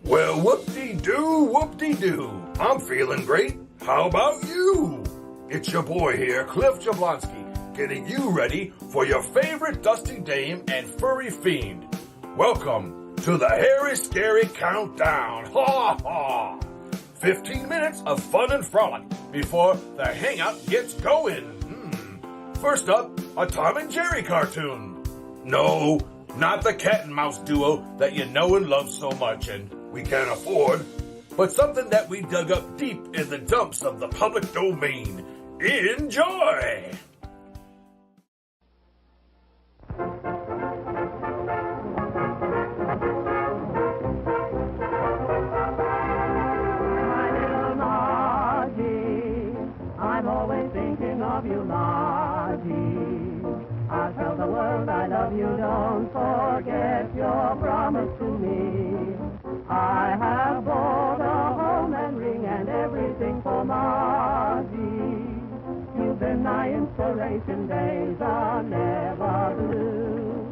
Well, whoop-de-doo. I'm feeling great. How about you? It's your boy here, Cliff Jablonski, getting you ready for your favorite dusty dame and furry fiend. Welcome to the Hairy Scary Countdown. Ha ha! 15 minutes of fun and frolic before the Hangout gets going. First up, a Tom and Jerry cartoon. No, not the cat and mouse duo that you know and love so much and we can't afford, but something that we dug up deep in the dumps of the public domain. Enjoy! My little Margie, I'm always thinking of you, Margie. I'll tell the world I love you, don't forget your promise to me. I have bought a home and ring and everything for Margie. You've been my inspiration, days are never blue.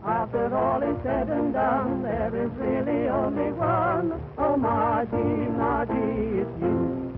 After all is said and done, there is really only one. Oh, Margie, Margie, it's you.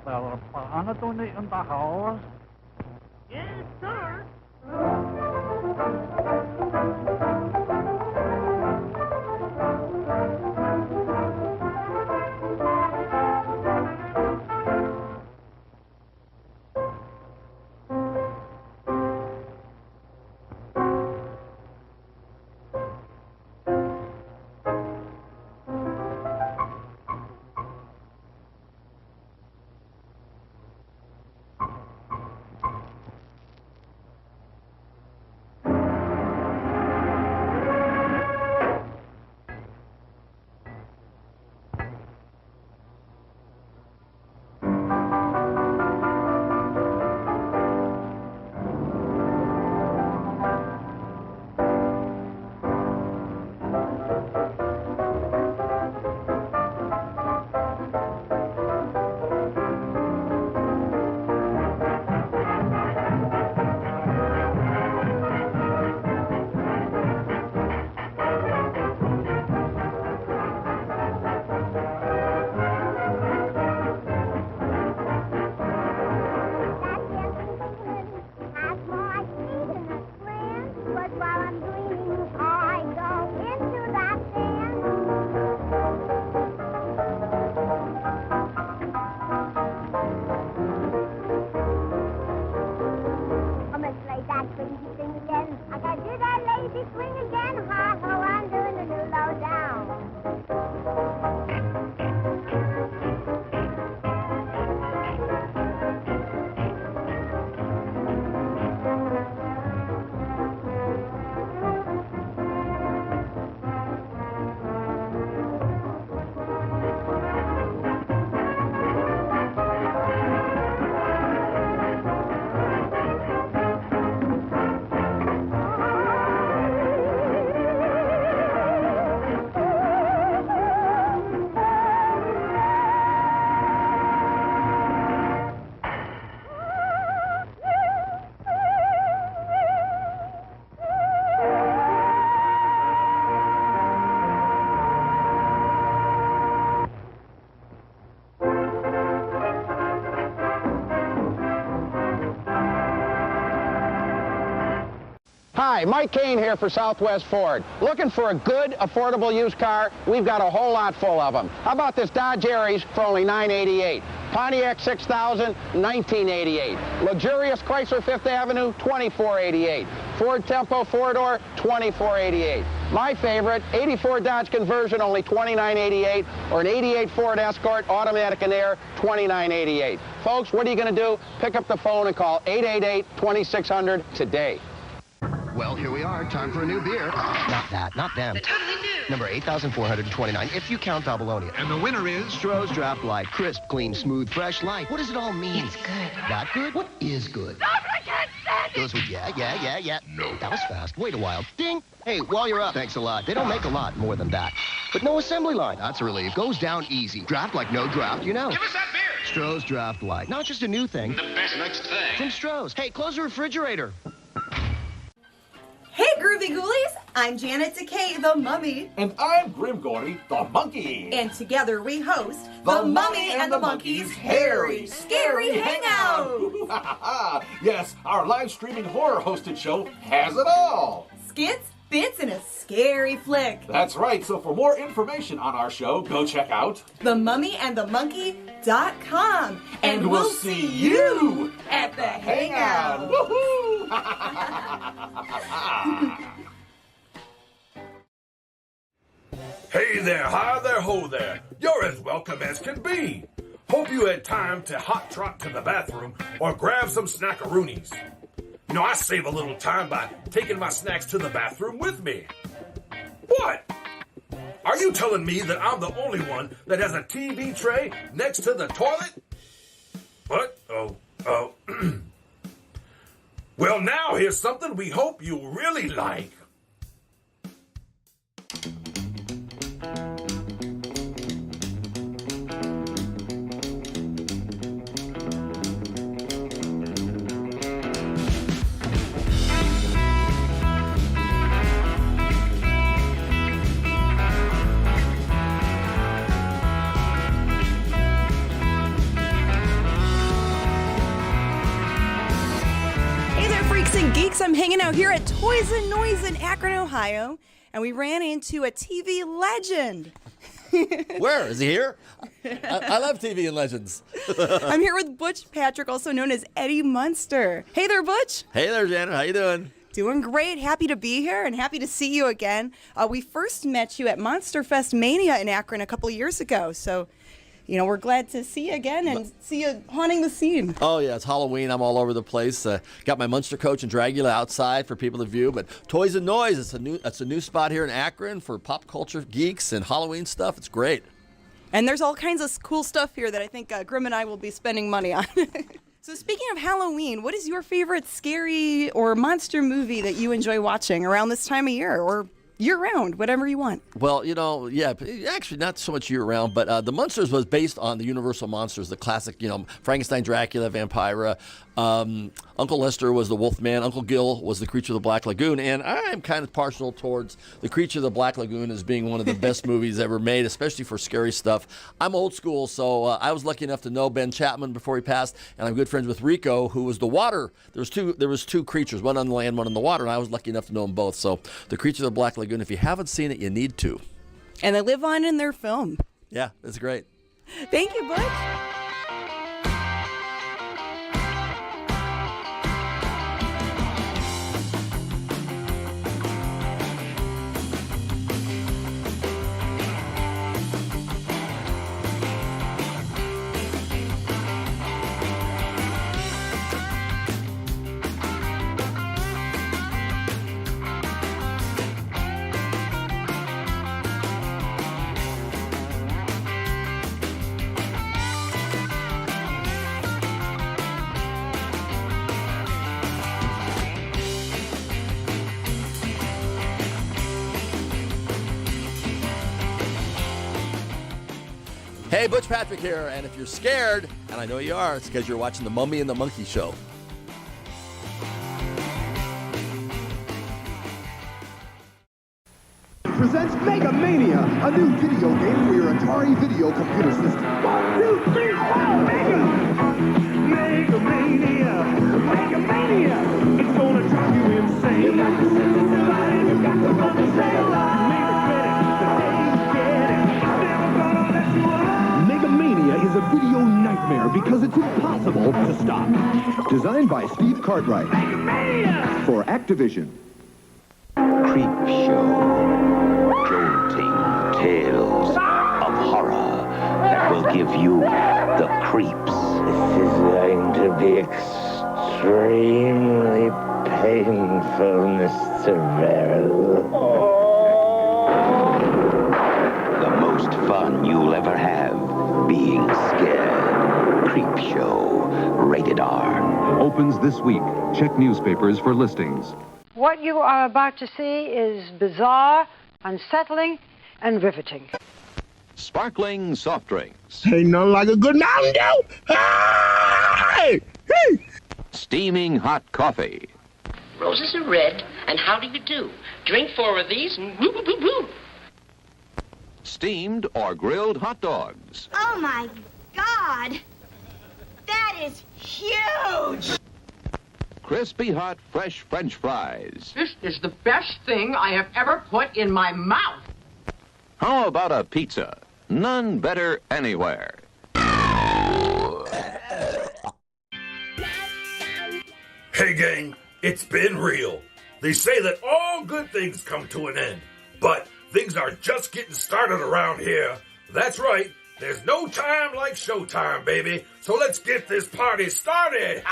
Paano to ni ang tahaw? Yes, sir. Hi, Mike Kane here for Southwest Ford. Looking for a good, affordable used car? We've got a whole lot full of them. How about this Dodge Aries for only $988? Pontiac 6000, $1988. Luxurious Chrysler Fifth Avenue, $2488. Ford Tempo four-door, $2488. My favorite, 84 Dodge Conversion, only $2988, or an 88 Ford Escort Automatic and Air, $2988. Folks, what are you going to do? Pick up the phone and call 888-2600 today. Well, here we are. Time for a new beer. Not that, not them. The totally new. Number 8,429, if you count Babylonia. And the winner is... Stroh's Draft Light. Crisp, clean, smooth, fresh, light. What does it all mean? It's good. That good? What is good? I can't stand it! Goes with yeah. No. That was fast. Wait a while. Ding! Hey, while you're up, thanks a lot. They don't make a lot more than that. But no assembly line. That's a relief. Goes down easy. Draft like no draft, you know. Give us that beer! Stroh's Draft Light. Not just a new thing. The best next thing. From Stroh's. Hey, close the refrigerator. Hey, Groovy Ghoulies! I'm Janet Decay, the Mummy. And I'm Grimgordy, the monkey. And together we host the Mummy and the Monkey's Hairy, Scary Hangout! Yes, our live streaming horror hosted show has it all. Skits, bits, and a scary flick. That's right, so for more information on our show, go check out themummyandthemonkey.com. And we'll see you at the Hangout. Woohoo! Hey there, hi there, ho there. You're as welcome as can be. Hope you had time to hot trot to the bathroom or grab some snackaroonies. You know, I save a little time by taking my snacks to the bathroom with me. What? Are you telling me that I'm the only one that has a TV tray next to the toilet? What? Oh. Well, now here's something we hope you really like. Geeks, I'm hanging out here at Toys and Noise in Akron, Ohio, and we ran into a TV legend. Where? Is he here? I love TV and legends. I'm here with Butch Patrick, also known as Eddie Munster. Hey there, Butch. Hey there, Janet. How you doing? Doing great. Happy to be here and happy to see you again. We first met you at Monster Fest Mania in Akron a couple years ago, so we're glad to see you again and see you haunting the scene. Oh, yeah, it's Halloween. I'm all over the place. Got my Munster coach and Dragula outside for people to view. But Toys and Noise, it's a new spot here in Akron for pop culture geeks and Halloween stuff. It's great. And there's all kinds of cool stuff here that I think Grim and I will be spending money on. So speaking of Halloween, what is your favorite scary or monster movie that you enjoy watching around this time of year or year-round, whatever you want? Well, actually not so much year-round, but The Munsters was based on the Universal Monsters, the classic, Frankenstein, Dracula, Vampira. Uncle Lester was the Wolfman. Uncle Gil was the Creature of the Black Lagoon. And I'm kind of partial towards the Creature of the Black Lagoon as being one of the best movies ever made, especially for scary stuff. I'm old school, so I was lucky enough to know Ben Chapman before he passed, and I'm good friends with Rico, who was the water. There was two creatures, one on the land, one in the water, and I was lucky enough to know them both. So the Creature of the Black Lagoon, if you haven't seen it, you need to. And they live on in their film. Yeah, it's great. Thank you, Butch. Hey, Butch Patrick here, and if you're scared, and I know you are, it's because you're watching The Mummy and the Monkey Show. Presents Mega Mania, a new video game for your Atari video computer system. 1, 2, 3, 4, Mega! Mega Mania! Mega Mania! It's gonna drive you insane. You got the sense of survive, you got to run the stay alive. Mega Mania is a video nightmare because it's impossible to stop. Designed by Steve Cartwright. Mega Mania! For Activision. Creep show. Jolting tales of horror that will give you the creeps. This is going to be extremely painful, Mr. Verrill. The most fun you'll ever have being scared. Creep show. Rated R. Opens this week. Check newspapers for listings. What you are about to see is bizarre, unsettling, and riveting. Sparkling soft drinks. Ain't nothing like a good Mountain Dew. Hey! Hey! Steaming hot coffee. Roses are red, and how do you do? Drink 4 of these, and whoop, whoop, whoop, whoop. Steamed or grilled hot dogs. Oh, my God. That is huge. Crispy hot fresh French fries. This is the best thing I have ever put in my mouth. How about a pizza? None better anywhere. Hey gang, it's been real. They say that all good things come to an end, but things are just getting started around here. That's right, there's no time like showtime, baby. So let's get this party started.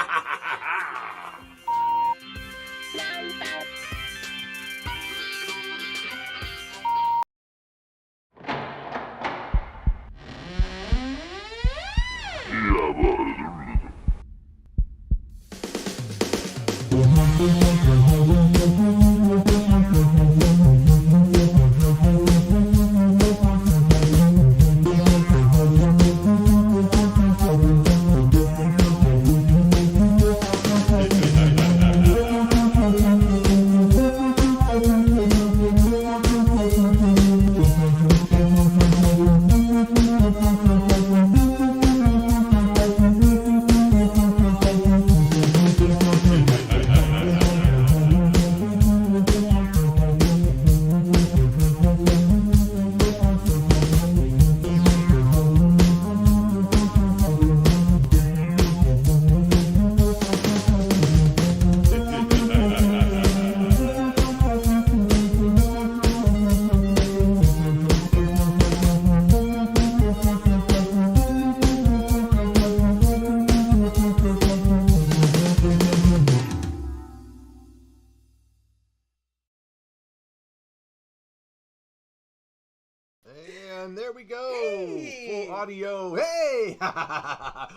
And there we go. Hey. Full audio. Hey!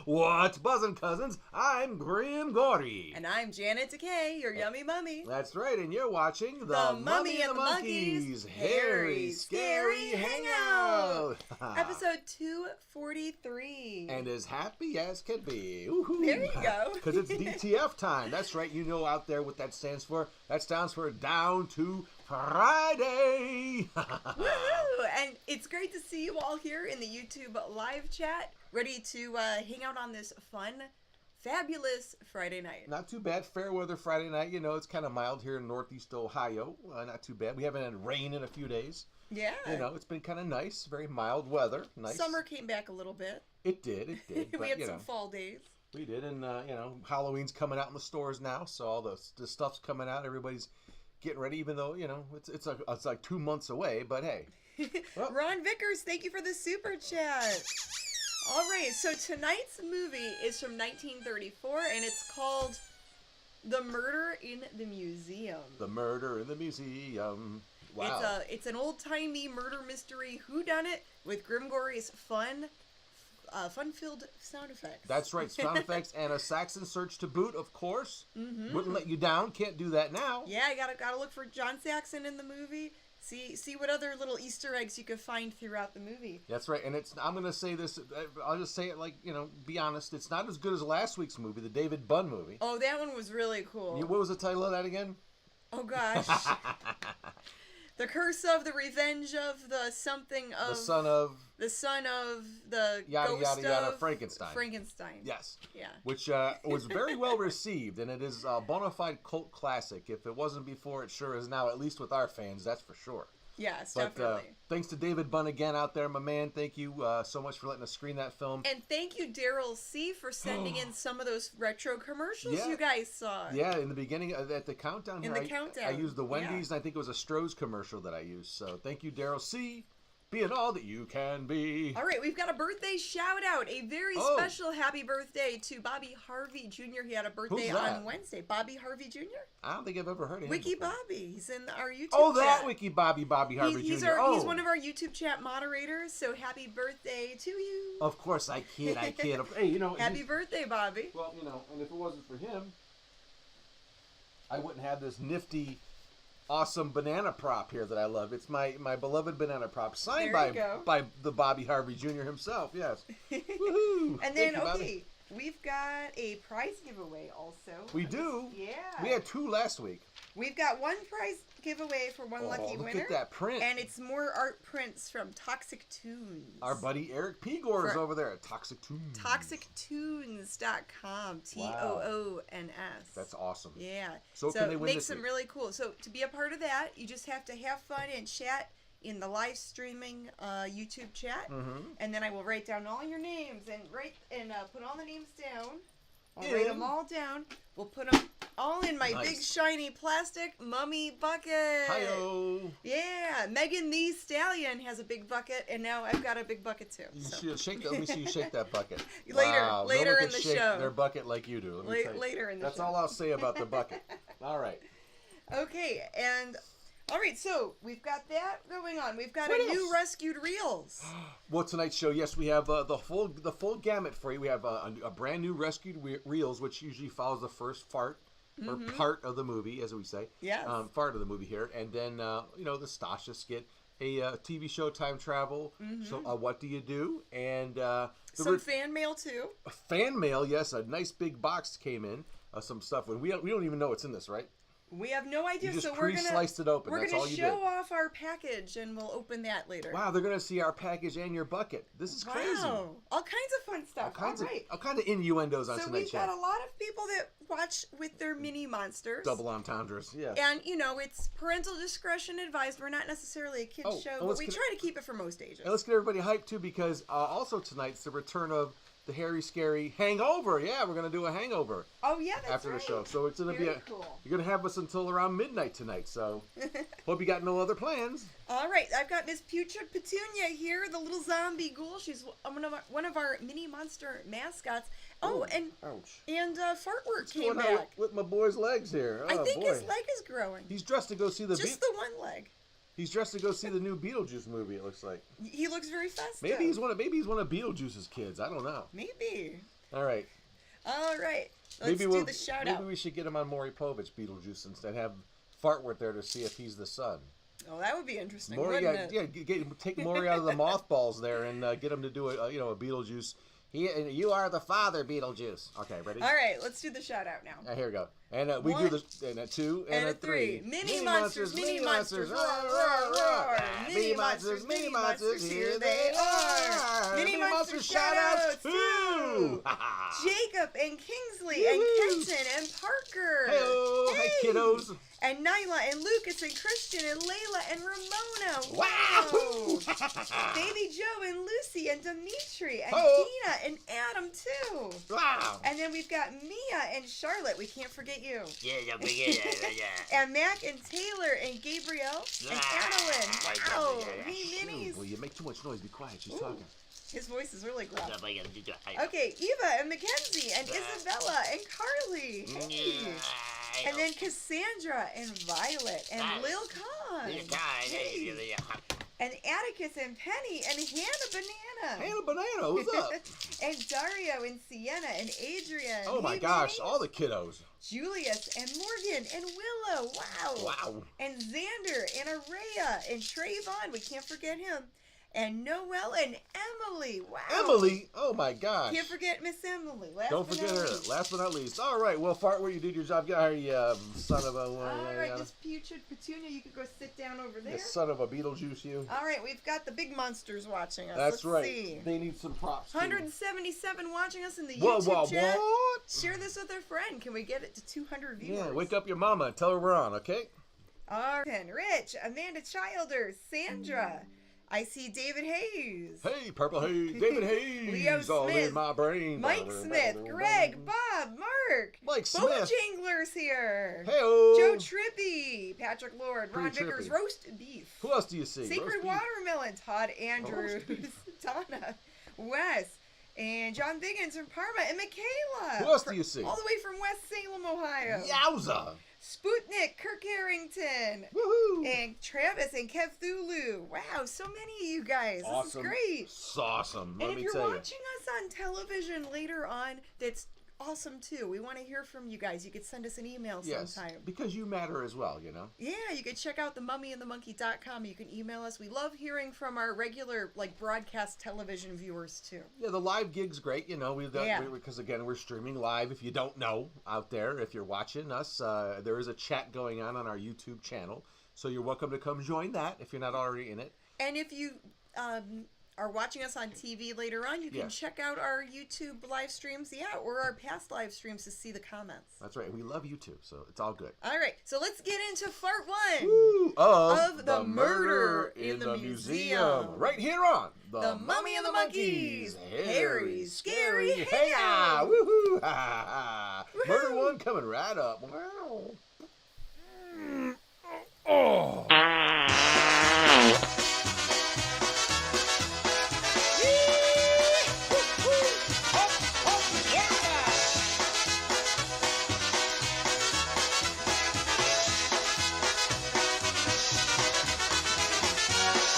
What's buzzing, cousins? I'm Grim Gordy. And I'm Janet Decay, your yummy mummy. That's right, and you're watching The Mummy and the Monkeys Hairy Scary Hangout. Episode 243. And as happy as can be. Woohoo. There you go. Because it's DTF time. That's right, you know out there what that stands for. That stands for Down to Friday. Woohoo! And it's great to see you all here in the YouTube live chat, ready to hang out on this fun, fabulous Friday night. Not too bad. Fair weather Friday night. You know, it's kind of mild here in Northeast Ohio. Not too bad. We haven't had rain in a few days. Yeah. You know, it's been kind of nice. Very mild weather. Nice. Summer came back a little bit. It did. We But, had you some know, fall days. we did. And, you know, Halloween's coming out in the stores now. So all the stuff's coming out. Everybody's getting ready, even though, you know, it's like 2 months away. But, hey. Well, Ron Vickers, thank you for the super chat. All right, so tonight's movie is from 1934, and it's called The Murder in the Museum. The Murder in the Museum. Wow. It's an old-timey murder mystery whodunit with Grimgory's fun-filled sound effects. That's right, sound effects and a Saxon search to boot, of course. Mm-hmm. Wouldn't let you down. Can't do that now. Yeah, you gotta look for John Saxon in the movie. See what other little Easter eggs you could find throughout the movie. That's right, and I'm going to say this, I'll just say it like, you know, be honest, it's not as good as last week's movie, the David Bunn movie. Oh, that one was really cool. What was the title of that again? Oh, gosh. The Curse of the Revenge of the something of... The Son of... The Son of the Yada, Ghost yada, yada, of... Frankenstein. Frankenstein. Yes. Yeah. Which was very well received, and it is a bona fide cult classic. If it wasn't before, it sure is now, at least with our fans, that's for sure. Yes, But definitely. thanks to David Bunn again out there, my man. Thank you so much for letting us screen that film. And thank you, Daryl C., for sending in some of those retro commercials you guys saw. Yeah, in the beginning, at the countdown here, countdown. I used the Wendy's, and I think it was a Stroh's commercial that I used. So thank you, Daryl C., being all that you can be. All right, we've got a birthday shout out. A very special happy birthday to Bobby Harvey Jr. He had a birthday on Wednesday. Bobby Harvey Jr.? I don't think I've ever heard of him. Wiki before. Bobby. He's in our YouTube Oh, chat. that Wiki Bobby Harvey Jr. He's one of our YouTube chat moderators, so happy birthday to you. Of course, I kid. Hey, you know. Happy birthday, Bobby. Well, you know, and if it wasn't for him, I wouldn't have this nifty, awesome banana prop here that I love. It's my beloved banana prop, signed by the Bobby Harvey Jr. himself. Yes. Woohoo! And then we've got a prize giveaway also. We do. Yeah. We had 2 last week. We've got one prize giveaway for one lucky winner. Look at that print. And it's more art prints from Toxic Tunes. Our buddy Eric Pegor is over there at Toxic Tunes. ToxicTunes.com. TOONS. That's awesome. Yeah. So can they win makes this them week? really cool. So to be a part of that, you just have to have fun and chat in the live streaming YouTube chat. Mm-hmm. And then I will write down all your names and put all the names down. I'll write them all down. We'll put them all in my big shiny plastic mummy bucket. Hi-yo. Yeah, Megan the Stallion has a big bucket, and now I've got a big bucket too. You shake. Let me see you shake that bucket. Later No one in can the shake show. their bucket like you do. Let me tell you. Later in the That's show. all I'll say about the bucket. All right. Okay, and all right, so we've got that going on. We've got What a new else? rescued reels. Well, tonight's show, yes, we have the full gamut for you. We have a brand new rescued reels, which usually follows the first fart. Or part of the movie, as we say. Yes. Part of the movie here. And then, you know, the Stasha skit, a TV show, time travel. So, what do you do? And Some fan mail, too. Fan mail, yes. A nice big box came in. Some stuff. We don't even know what's in this, right? We have no idea, You just so we're gonna pre-sliced it open. We're That's gonna all you show did. off our package, and we'll open that later. Wow, they're gonna see our package and your bucket. This is crazy. Wow, all kinds of fun stuff. All kinds of innuendos on So tonight's we've show. got a lot of people that watch with their mini monsters. Double entendres, yeah. And, you know, it's parental discretion advised. We're not necessarily a kid's show, but we try to keep it for most ages. And let's get everybody hyped, too, because also tonight's the return of the Hairy Scary Hangover. Yeah, we're going to do a hangover. Oh, yeah, that's after right. the show. So it's going to be cool. You're going to have us until around midnight tonight, so hope you got no other plans. All right, I've got Miss Putrid Petunia here, the little zombie ghoul. She's one of our mini monster mascots. Oh, and Fartwork came back. With my boy's legs here. I think his leg is growing. He's dressed to go see the Just the one leg. He's dressed to go see the new Beetlejuice movie. It looks like. He looks very festive. Maybe he's one of Beetlejuice's kids. I don't know. Maybe. All right. Let's do the shout out. Maybe we should get him on Maury Povich Beetlejuice instead. Have Fartworth there to see if he's the son. Oh, that would be interesting. Maury, wouldn't it? take Maury out of the mothballs there and get him to do a Beetlejuice. You are the father, Beetlejuice. Okay, ready? All right, let's do the shout out now. Here we go. And we do this in a 2 and a 3. Mini monsters, mini monsters, roar, roar, roar. Mini monsters, here they are. Mini monsters shout outs to Jacob and Kingsley and Kenton and Parker. Hey-o. Hey, kiddos. And Nyla and Lucas and Christian and Layla and Ramona. Wow! Baby Joe and Lucy and Dimitri and Oh. Tina and Adam too. Wow! And then we've got Mia and Charlotte. We can't forget you. Yeah. And Mac and Taylor and Gabrielle and Annalyn. Wow! Me minis. Well, you make too much noise. Be quiet. She's talking. His voice is really gruff. Okay, Eva and Mackenzie and Isabella and Carly. Hey. And then Cassandra and Violet and Lil Con. Hey. And Atticus and Penny and Hannah Banana. Hannah Banana, who's up? And Dario and Sienna and Adrian. Oh my gosh, all the kiddos. Julius and Morgan and Willow. Wow. And Xander and Araya and Trayvon. We can't forget him. And Noelle and Emily. Wow. Emily? Oh my gosh. Can't forget Miss Emily. Don't forget her. Last but not least. All right. Well, Fart, where you did your job. Get out of here, you son of a... All right, this putrid Petunia, you could go sit down over there. You son of a Beetlejuice, you. All right, we've got the big monsters watching us. That's Let's right. See. They need some props, too. 177 watching us in the YouTube chat. What? Share this with a friend. Can we get it to 200 viewers? Yeah, wake up your mama and tell her we're on, okay? Rich, Amanda Childer, Sandra. I see David Hayes. Hey, Purple Hayes. David Hayes. Leo all Smith. in my brain. Mike Smith. Greg. Bob. Mark. Mike Smith. Bojangler's here. Hey-o. Joe Trippy. Patrick Lord. Ron Pretty Vickers. trippy. Roast beef. Who else do you see? Sacred Watermelon. Todd Andrews. Donna. Wes. And John Biggins from Parma. And Michaela. Who else do you see? All the way from West Salem, Ohio. Yowza. Sputnik, Kirk Harrington, woohoo, and Travis and Kev Thulu. Wow, so many of you guys. Awesome. This is great. It's awesome. And Let if me you're tell watching us on television later on, that's awesome too. We want to hear from you guys. You could send us an email sometime. Because you matter as well, you know? Yeah, you could check out themummyandthemonkey.com. You can email us. We love hearing from our regular broadcast television viewers too. Yeah, the live gig's great, you know, because again, we're streaming live. If you don't know out there, if you're watching us, there is a chat going on our YouTube channel. So you're welcome to come join that if you're not already in it. And if you are watching us on TV later on, you can check out our YouTube live streams, or our past live streams to see the comments. That's right. We love YouTube, so it's all good. All right, so let's get into part one of the murder in the museum. Right here on The Mummy and the Monkeys. Harry, scary hangout. Woohoo! Murder one coming right up. Wow. Oh.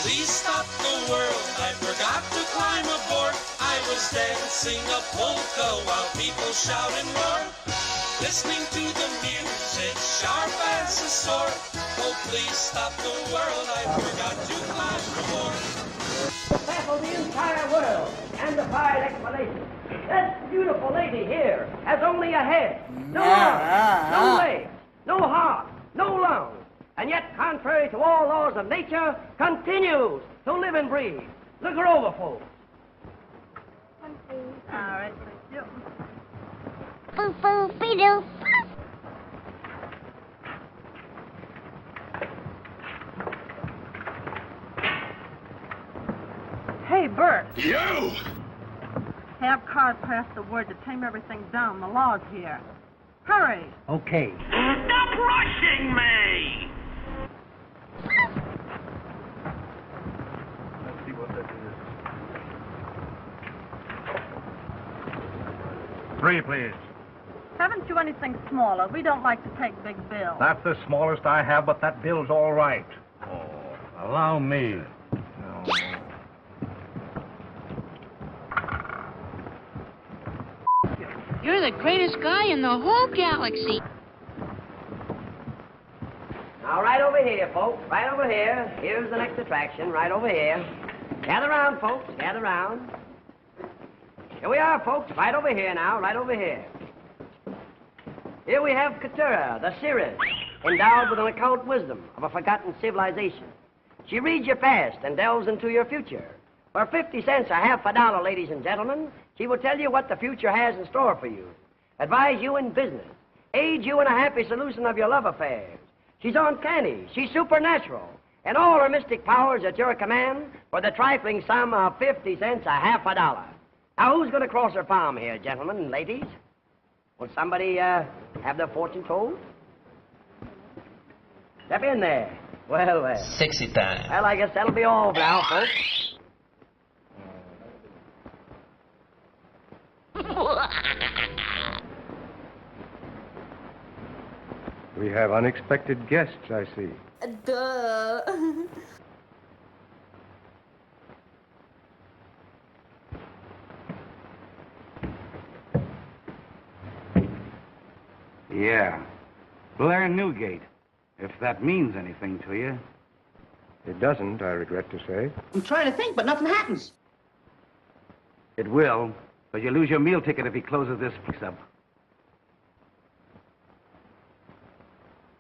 Please stop the world, I forgot to climb aboard. I was dancing a polka while people shout and roar. Listening to the music, sharp as a sword. Oh, please stop the world, I forgot to climb aboard. Baffle the entire world and defy explanation. This beautiful lady here has only a head, no arms, no legs, no heart, no lungs. And yet, contrary to all laws of nature, continues to live and breathe. The Grover folk. All right, thank you. Boo boo be doo. Hey, Bert. You! Have Carl pass the word to tame everything down. The law's here. Hurry. Okay. Stop rushing me! Let's see what that is. 3, please. Haven't you anything smaller? We don't like to take big bills. That's the smallest I have, but that bill's all right. Oh. Allow me. You're the greatest guy in the whole galaxy. Now, right over here, folks. Right over here. Here's the next attraction, right over here. Gather round, folks. Gather round. Here we are, folks. Right over here now. Right over here. Here we have Keturah, the seeress, endowed with an occult wisdom of a forgotten civilization. She reads your past and delves into your future. For 50 cents, a half a dollar, ladies and gentlemen, she will tell you what the future has in store for you, advise you in business, aid you in a happy solution of your love affairs. She's uncanny, she's supernatural, and all her mystic powers at your command for the trifling sum of 50 cents, a half a dollar. Now, who's going to cross her palm here, gentlemen and ladies? Will somebody have their fortune told? Step in there. Well, well. Sexy time. Well, I guess that'll be all for now, folks. We have unexpected guests, I see. Duh. Yeah. Blair Newgate, if that means anything to you. It doesn't, I regret to say. I'm trying to think, but nothing happens. It will, but you lose your meal ticket if he closes this place up.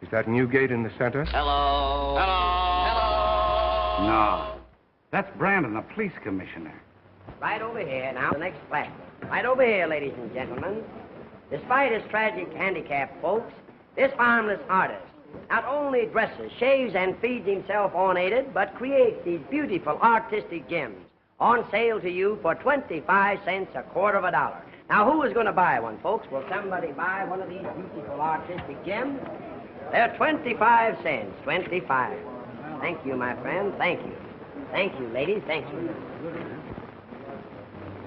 Is that Newgate in the center? Hello. Hello. No. That's Brandon, the police commissioner. Right over here now, the next platform. Right over here, ladies and gentlemen. Despite his tragic handicap, folks, this harmless artist not only dresses, shaves, and feeds himself unaided, but creates these beautiful artistic gems on sale to you for 25 cents, a quarter of a dollar. Now, who is going to buy one, folks? Will somebody buy one of these beautiful artistic gems? They're 25 cents, 25. Thank you, my friend, thank you. Thank you, ladies, thank you.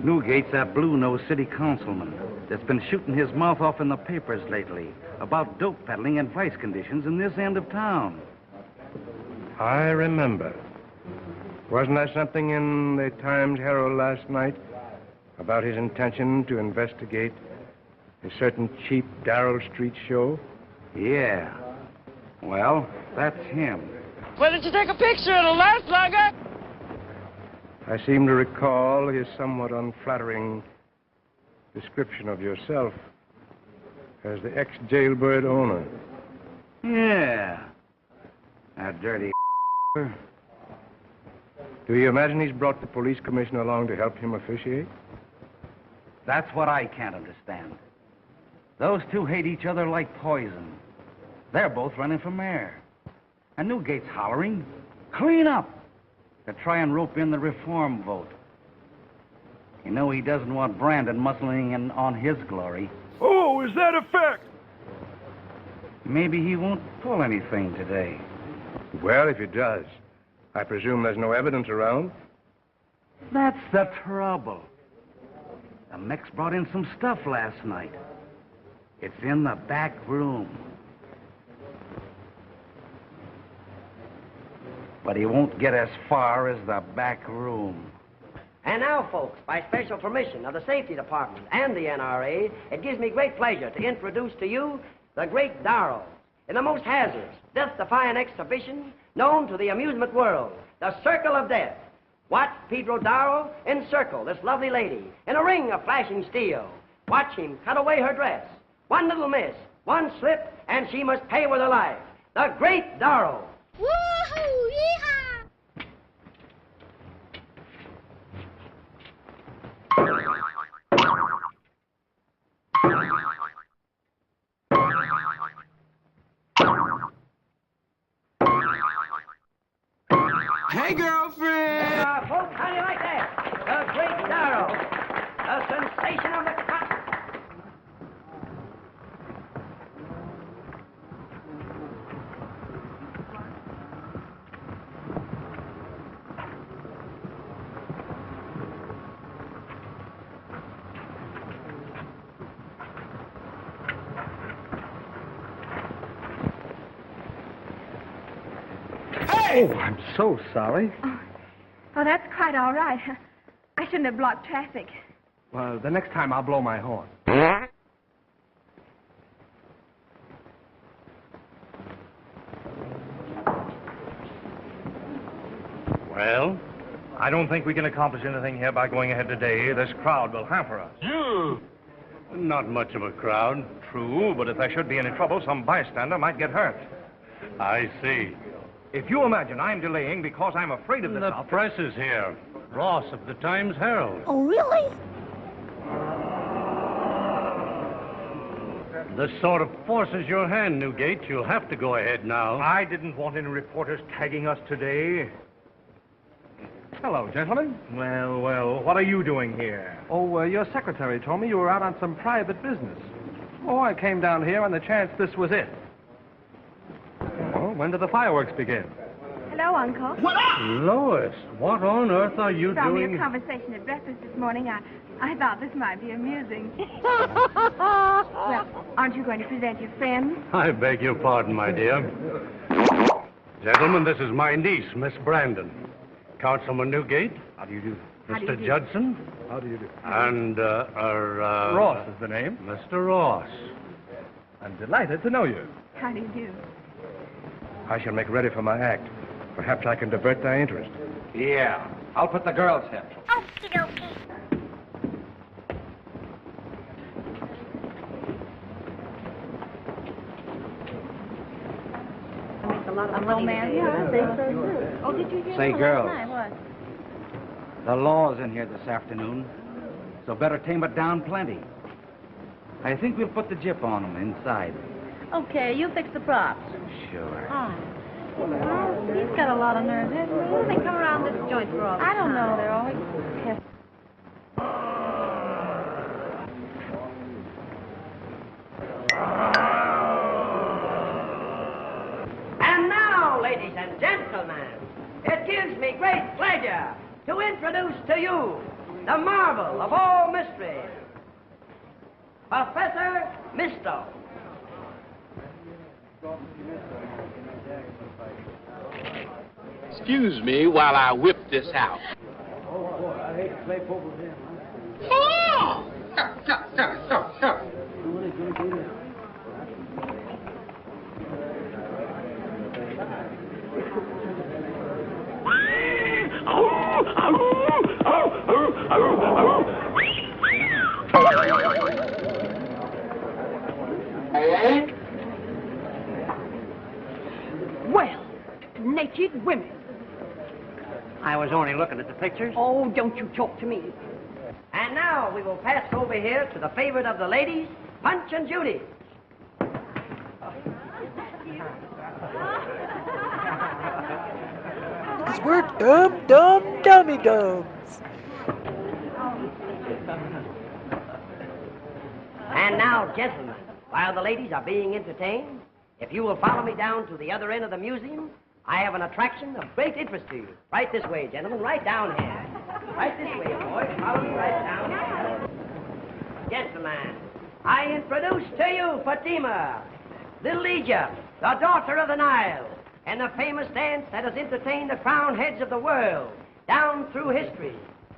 Newgate's that blue-nosed city councilman that's been shooting his mouth off in the papers lately about dope peddling and vice conditions in this end of town. I remember. Wasn't there something in the Times Herald last night about his intention to investigate a certain cheap Darrell Street show? Yeah. Well, that's him. Why didn't you take a picture of the last slugger? I seem to recall his somewhat unflattering description of yourself as the ex-jailbird owner. Yeah. That dirty Do you imagine he's brought the police commissioner along to help him officiate? That's what I can't understand. Those two hate each other like poison. They're both running for mayor. And Newgate's hollering, clean up, to try and rope in the reform vote. You know he doesn't want Brandon muscling in on his glory. Oh, is that a fact? Maybe he won't pull anything today. Well, if he does, I presume there's no evidence around? That's the trouble. The Mex brought in some stuff last night. It's in the back room. But he won't get as far as the back room. And now, folks, by special permission of the Safety Department and the NRA, it gives me great pleasure to introduce to you the Great Darrow in the most hazardous, death-defying exhibition known to the amusement world, the Circle of Death. Watch Pedro Darrow encircle this lovely lady in a ring of flashing steel. Watch him cut away her dress. One little miss, one slip, and she must pay with her life. The Great Darrow. Woohoo! Yeehaw! Hey, girlfriend! Folks, how do you like that? The Great Darrow. The sensation of the cotton. Oh, I'm so sorry. Oh, that's quite all right. I shouldn't have blocked traffic. Well, the next time I'll blow my horn. Well, I don't think we can accomplish anything here by going ahead today. This crowd will hamper us. Not much of a crowd. True, but if there should be any trouble, some bystander might get hurt. I see. If you imagine I'm delaying because I'm afraid of this outfit... The press is here. Ross of the Times-Herald. Oh, really? This sort of forces your hand, Newgate. You'll have to go ahead now. I didn't want any reporters tagging us today. Hello, gentlemen. Well, what are you doing here? Oh, your secretary told me you were out on some private business. Oh, I came down here on the chance this was it. Well, when do the fireworks begin? Hello, Uncle. Lois, what on earth are you From doing? your conversation at breakfast this morning, I thought this might be amusing. Well, aren't you going to present your friend? I beg your pardon, my dear. Gentlemen, this is my niece, Miss Brandon. Councilman Newgate. How do you do? How do you Mr. do? Judson. How do you do? And, Ross is the name. Mr. Ross. I'm delighted to know you. How do you do? I shall make ready for my act. Perhaps I can divert their interest. Yeah, I'll put the girls here. Okie dokie. A romance? Yeah, I think so too. Oh, did you hear Say, that girls. last night? What? The law's in here this afternoon, so better tame it down plenty. I think we'll put the jip on them inside. Okay, you fix the props. Sure. Oh. Well, he's got a lot of nerves, hasn't he? Why do they come around this joint for all the time? I don't know. They're always pissed. And now, ladies and gentlemen, it gives me great pleasure to introduce to you the marvel of all mysteries, Professor Misto. Excuse me while I whip this out. Well, naked women. I was only looking at the pictures. Oh, don't you talk to me. And now we will pass over here to the favorite of the ladies, Punch and Judy. Because we're dumb dummy dums. And now, gentlemen, while the ladies are being entertained, if you will follow me down to the other end of the museum, I have an attraction of great interest to you. Right this way, gentlemen, right down here. Right this way, boys. Follow me right down here. Gentlemen, I introduce to you Fatima, Little Egypt, the daughter of the Nile, and the famous dance that has entertained the crowned heads of the world down through history.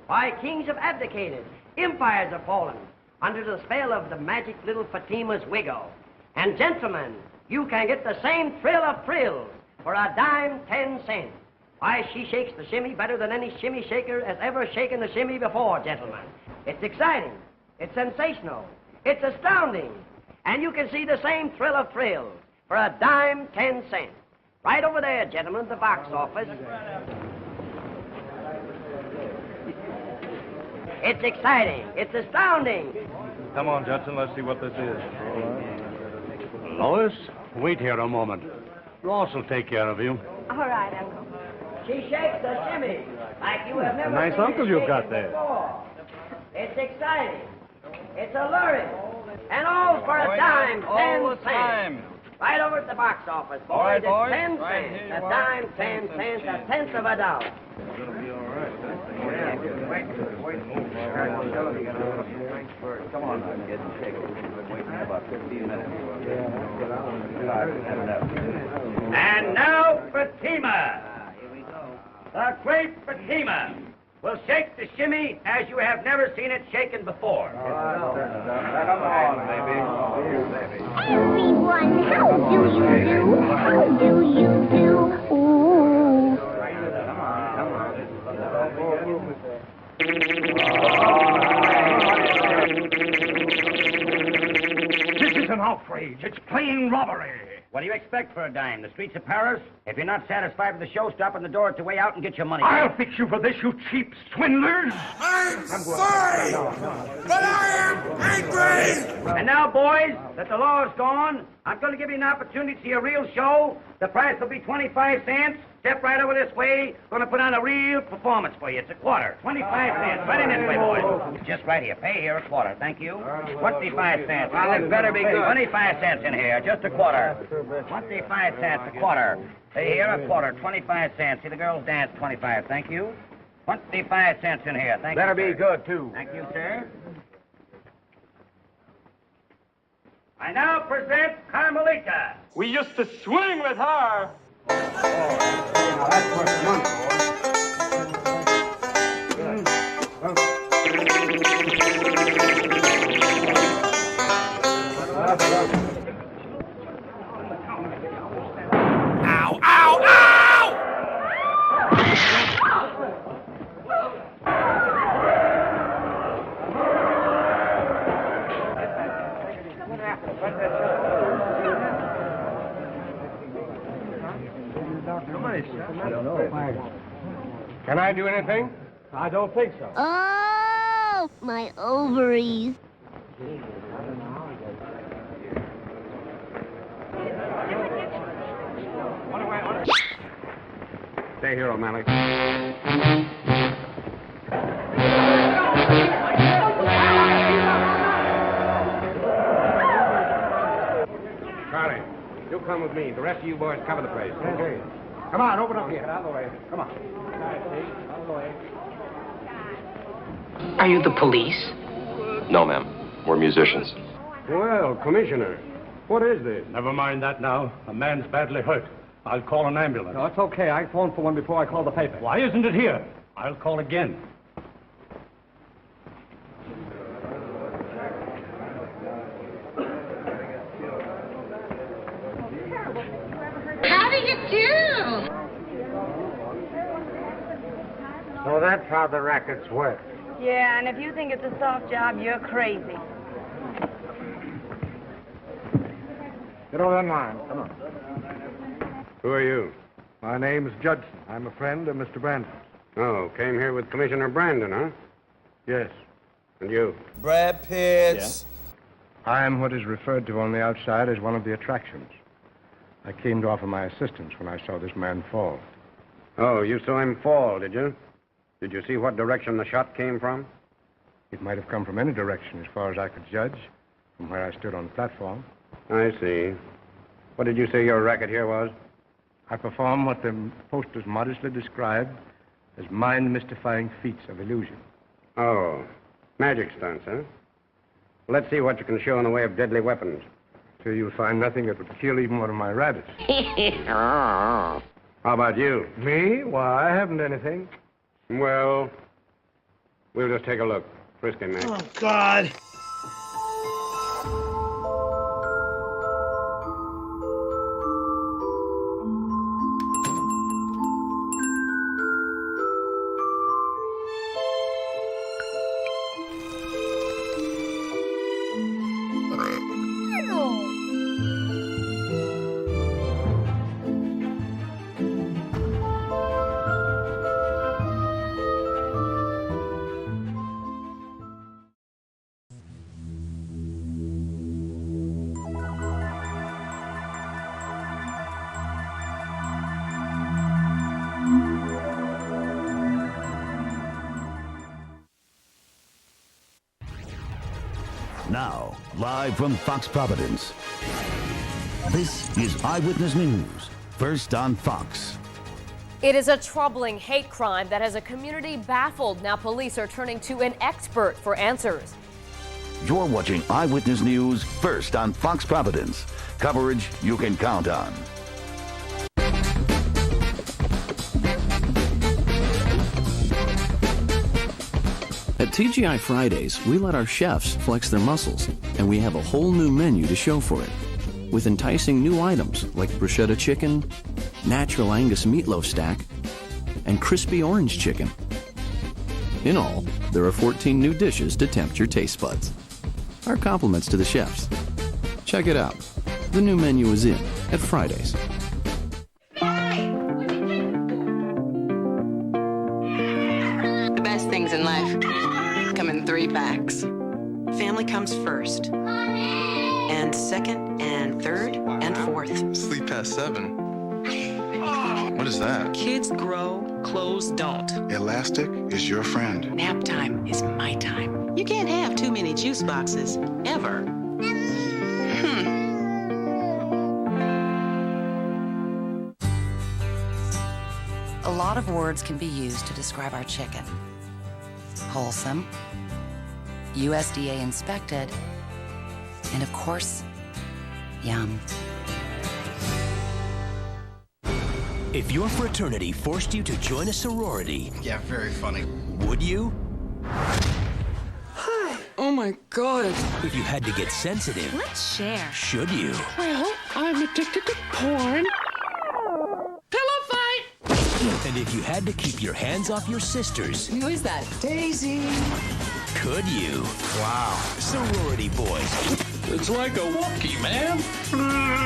Why, kings have abdicated, empires have fallen under the spell of the magic little Fatima's wiggle. And gentlemen, you can get the same thrill of thrills for a dime 10 cents. Why, she shakes the shimmy better than any shimmy shaker has ever shaken the shimmy before, gentlemen. It's exciting. It's sensational. It's astounding. And you can see the same thrill of thrills for a dime 10 cents. Right over there, gentlemen, the box office. It's exciting. It's astounding. Come on, Judson, let's see what this is. Lois, wait here a moment. Ross will take care of you. All right, Uncle. She shakes the shimmy like you have never Nice seen uncle it you've shaken got there. before. It's exciting. It's alluring. And all for a dime, 10 cents. Right over at the box office, boys. All right, it's boys. 10 Right cents. here A you are. dime, 10 cents, a tenth of a dollar. It'll be all right. Come on now, kid. Shake it. We've been waiting about 15 minutes. And now, Fatima, The Great Fatima will shake the shimmy as you have never seen it shaken before. Come on, baby. Everyone, how do you do? How do you do? Ooh. This is an outrage. It's plain robbery. What do you expect for a dime? The streets of Paris? If you're not satisfied with the show, stop at the door at the way out and get your money. I'll fix you for this, you cheap swindlers! I'm sorry, but I am angry! And now, boys, that the law is gone, I'm going to give you an opportunity to see a real show. The price will be 25 cents. Step right over this way. Going to put on a real performance for you. It's a quarter. 25 cents. Right in this way, boys. Just right here. Pay here a quarter. Thank you. 25 cents. Well, it better be good. 25 cents in here. Just a quarter. 25 cents. A quarter. Pay here a quarter. 25 cents. See the girls dance. 25. Thank you. 25 cents in here. Thank you. Better be good, too. Thank you, sir. I now present Carmelita. We used to swing with her. Now that's worth money, Ow, ow, ow! Can I do anything? I don't think so. Oh, my ovaries. Stay here, O'Malley. Charlie, you come with me. The rest of you boys cover the place. Okay. Come on, open up here. Get out of the way. Come on. Are you the police? No, ma'am. We're musicians. Well, Commissioner, what is this? Never mind that now. A man's badly hurt. I'll call an ambulance. No, it's okay. I phoned for one before I called the paper. Why isn't it here? I'll call again. How do you do? So that's how the rackets work. Yeah, and if you think it's a soft job, you're crazy. Get over that line. Come on. Who are you? My name's Judson. I'm a friend of Mr. Brandon. Oh, came here with Commissioner Brandon, huh? Yes. And you? Brad Pitts. I am what is referred to on the outside as one of the attractions. I came to offer my assistance when I saw this man fall. Oh, you saw him fall, did you? Did you see what direction the shot came from? It might have come from any direction as far as I could judge from where I stood on the platform. I see. What did you say your racket here was? I perform what the posters modestly described as mind-mystifying feats of illusion. Oh, magic stunts, huh? Let's see what you can show in the way of deadly weapons. Till you find nothing that would kill even one of my rabbits. How about you? Me? Why, I haven't anything. Well, we'll just take a look. Frisk him, man. Oh, God. Now, live from Fox Providence, this is Eyewitness News, first on Fox. It is a troubling hate crime that has a community baffled. Now police are turning to an expert for answers. You're watching Eyewitness News, first on Fox Providence. Coverage you can count on. At TGI Fridays, we let our chefs flex their muscles, and we have a whole new menu to show for it, with enticing new items like bruschetta chicken, natural Angus meatloaf stack, and crispy orange chicken. In all, there are 14 new dishes to tempt your taste buds. Our compliments to the chefs. Check it out. The new menu is in at Fridays. The best things in life come in 3 packs. Family comes first, and second, and third, and fourth. Sleep past 7. What is that? Kids grow, clothes don't. Elastic is your friend. Nap time is my time. You can't have too many juice boxes, ever. A lot of words can be used to describe our chicken. Wholesome, USDA inspected, and of course, yum. If your fraternity forced you to join a sorority... Yeah, very funny. Would you? Hi. Oh my God. If you had to get sensitive... Let's share. Should you? Well, I'm addicted to porn. Pillow fight. And if you had to keep your hands off your sisters... Who is that? Daisy. Could you? Wow. Sorority boys. It's like a Wookiee, man.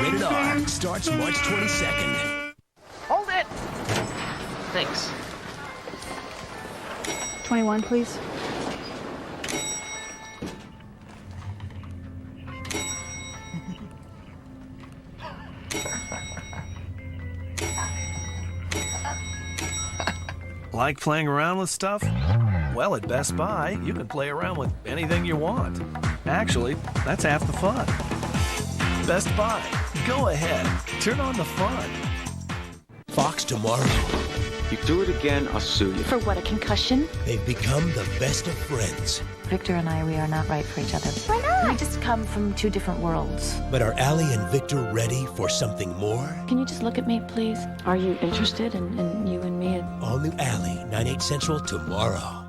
Rated R. Starts March 22nd. Hold it. Thanks. 21, please. Like playing around with stuff? Well, at Best Buy, you can play around with anything you want. Actually, that's half the fun. Best Buy. Go ahead. Turn on the fun. Fox tomorrow. You do it again, I'll sue you. For what, a concussion? They've become the best of friends. Victor and I, we are not right for each other. Why not? We just come from 2 different worlds. But are Allie and Victor ready for something more? Can you just look at me, please? Are you interested in you and me? All new Allie, 9/8 Central tomorrow.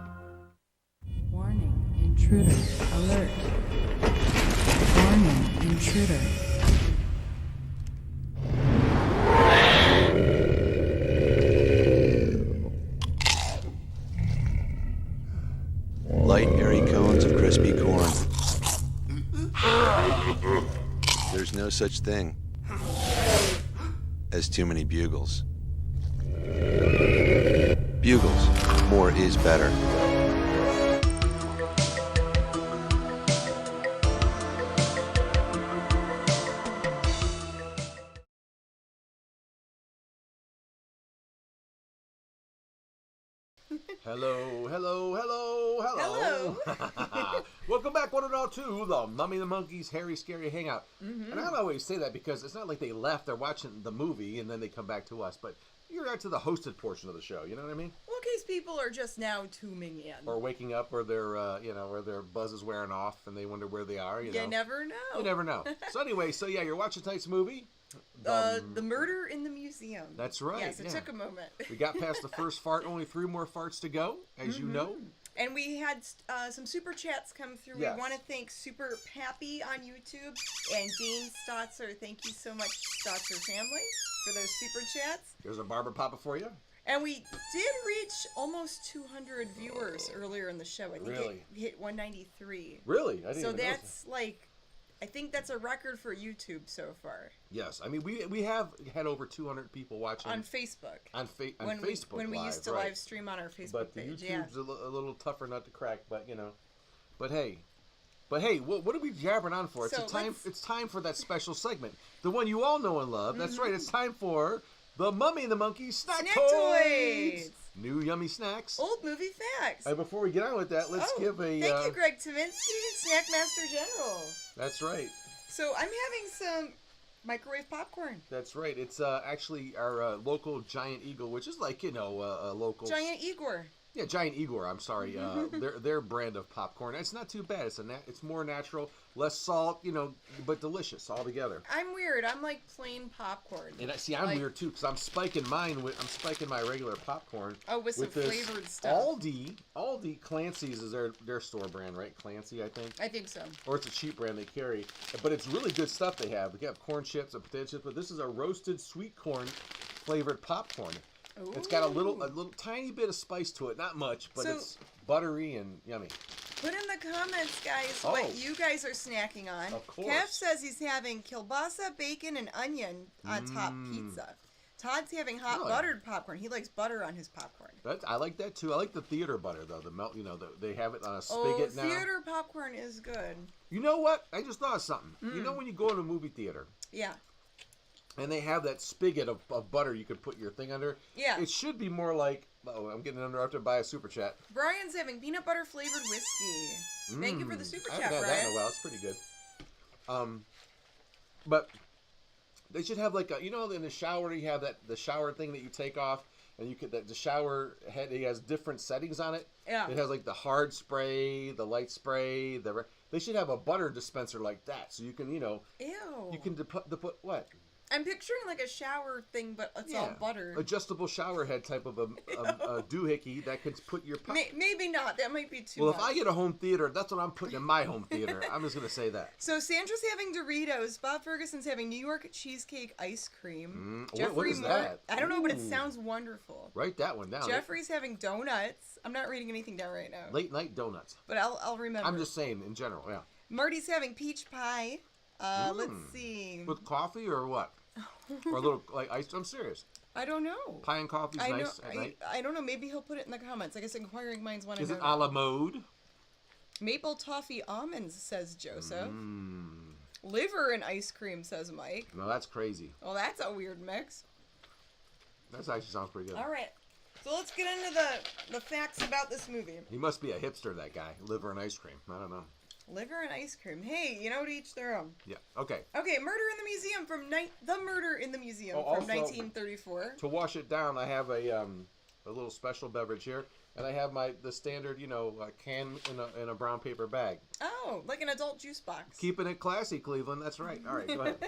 Warning, intruder, alert. Warning, intruder. Light, airy cones of crispy corn. There's no such thing as too many bugles. Bugles, more is better. Hello, hello, hello, hello. Welcome back, one and all, to the Mummy and the Monkey's Hairy Scary Hangout. And I don't always say that because it's not like they left, they're watching the movie, and then they come back to us. But you're right to the hosted portion of the show, you know what I mean? Well, in case people are just now tuning in. Or waking up, or their, or their buzz is wearing off, and they wonder where they are, you know? Never know. You never know. So anyway, yeah, you're watching tonight's movie. The Murder in the Museum. That's right. Yes, it took a moment. We got past the first fart, only 3 more farts to go, as you know. And we had some super chats come through. Yes. We want to thank Super Pappy on YouTube and Dean Stotzer. Thank you so much, Stotzer family, for those super chats. There's a Barbara Papa for you. And we did reach almost 200 viewers earlier in the show. I think it hit 193. Really? I didn't so even know that's like... I think that's a record for YouTube so far. Yes, I mean we have had over 200 people watching on Facebook. On Facebook when we live, used to right. live stream on our Facebook but page. YouTube's a little tougher nut to crack, but you know. But hey, what are we jabbering on for? It's time for that special segment, the one you all know and love. That's right. It's time for the Mummy and the Monkey Snack Toys. New yummy snacks. Old movie facts. And before we get on with that, let's give a... Thank you, Greg Tominski, Snack Master General. That's right. So I'm having some microwave popcorn. That's right. It's actually our local Giant Eagle, which is like, a local... Giant Igor. Yeah, Giant Igor. I'm sorry. Their brand of popcorn. It's not too bad. It's more natural, less salt, but delicious altogether. I'm weird. I'm like plain popcorn. And I'm weird too because I'm spiking my regular popcorn. Oh, with some flavored stuff. Aldi Clancy's is their store brand, right? Clancy, I think. I think so. Or it's a cheap brand they carry, but it's really good stuff they have. They have corn chips and potato chips, but this is a roasted sweet corn flavored popcorn. Ooh. It's got a little tiny bit of spice to it, not much, but it's buttery and yummy. Put in the comments, guys, what you guys are snacking on. Of course. Kev says he's having kielbasa, bacon, and onion on top pizza. Todd's having hot buttered popcorn. He likes butter on his popcorn. I like that too. I like the theater butter though. The melt, they have it on a spigot now. Theater popcorn is good. You know what? I just thought of something. You know when you go to a movie theater? Yeah. And they have that spigot of butter you could put your thing under. Yeah. It should be more like... Oh, I'm getting interrupted by a super chat. Brian's having peanut butter flavored whiskey. Thank you for the super chat, I haven't had Brian. that in a while. It's pretty good. But they should have like in the shower you have the shower thing that you take off, and the shower head, it has different settings on it. Yeah. It has like the hard spray, the light spray. They should have a butter dispenser like that, so you can Ew. You can put what? I'm picturing like a shower thing, but it's all butter. Adjustable shower head type of a doohickey that can put your... Maybe not. That might be too much. much. If I get a home theater, that's what I'm putting in my home theater. I'm just going to say that. So Sandra's having Doritos. Bob Ferguson's having New York cheesecake ice cream. What is that? I don't know, but it sounds wonderful. Write that one down. Jeffrey's having donuts. I'm not reading anything down right now. Late night donuts. But I'll remember. I'm just saying in general, yeah. Marty's having peach pie. Let's see. With coffee or what? Or a little like ice. I'm serious. I don't know. Pie and coffee's nice at night. I don't know. Maybe he'll put it in the comments. I guess inquiring minds want to know. Is it a la mode? Maple toffee almonds, says Joseph. Liver and ice cream, says Mike. No, that's crazy. Well, that's a weird mix. That actually sounds pretty good. All right. So let's get into the facts about this movie. He must be a hipster, that guy. Liver and ice cream. I don't know. Liver and ice cream. Hey, to each their own. Yeah. Okay. Okay. Murder in the Museum from 1934. To wash it down, I have a little special beverage here, and I have the standard, can in a brown paper bag. Oh, like an adult juice box. Keeping it classy, Cleveland. That's right. All right, go ahead.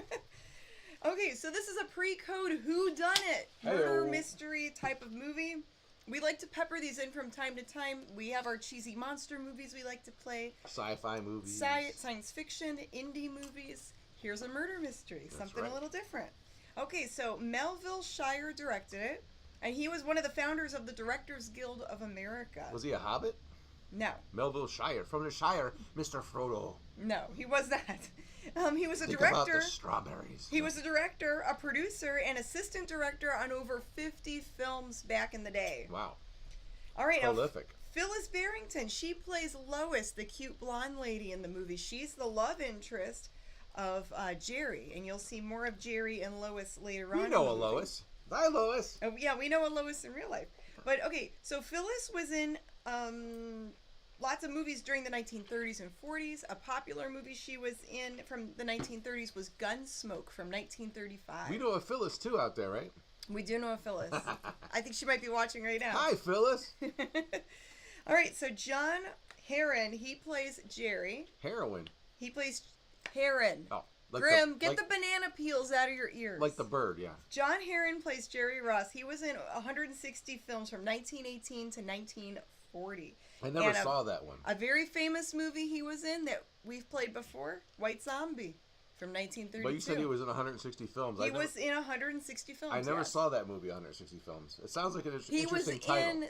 Okay, so this is a pre-code whodunit murder mystery type of movie. We like to pepper these in from time to time. We have our cheesy monster movies we like to play. Sci-fi movies. Science fiction, indie movies. Here's a murder mystery, something a little different. Okay, so Melville Shire directed it, and he was one of the founders of the Directors Guild of America. Was he a hobbit? No. Melville Shire, from the Shire, Mr. Frodo. No, he was not. He was a Think director. About the strawberries. He was a director, a producer, and assistant director on over 50 films back in the day. Wow. All right. Prolific. Now, Phyllis Barrington, she plays Lois, the cute blonde lady in the movie. She's the love interest of Jerry, and you'll see more of Jerry and Lois later on. We know a Lois. Bye, Lois. Oh, yeah, we know a Lois in real life. But, okay, so Phyllis was in lots of movies during the 1930s and 40s. A popular movie she was in from the 1930s was Gunsmoke from 1935. We know a Phyllis, too, out there, right? We do know a Phyllis. I think she might be watching right now. Hi, Phyllis. All right, so John Herron, he plays Jerry. Heroin. He plays Herron. Oh. Grim, get the banana peels out of your ears. Like the bird, yeah. John Herron plays Jerry Ross. He was in 160 films from 1918 to 1940. I never saw that one. A very famous movie he was in that we've played before, White Zombie from 1932. But you said he was in 160 films. He was in 160 films. I never saw that movie, 160 films. It sounds like an interesting title. He was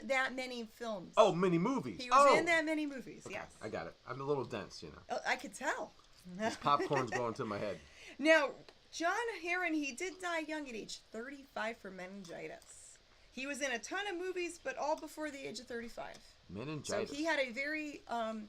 in that many films. Oh, many movies. He was in that many movies, okay, yes. I got it. I'm a little dense, I could tell. This popcorn's going to my head. Now, John Herron, he did die young at age 35 from meningitis. He was in a ton of movies, but all before the age of 35. Meningitis. So he had a very, an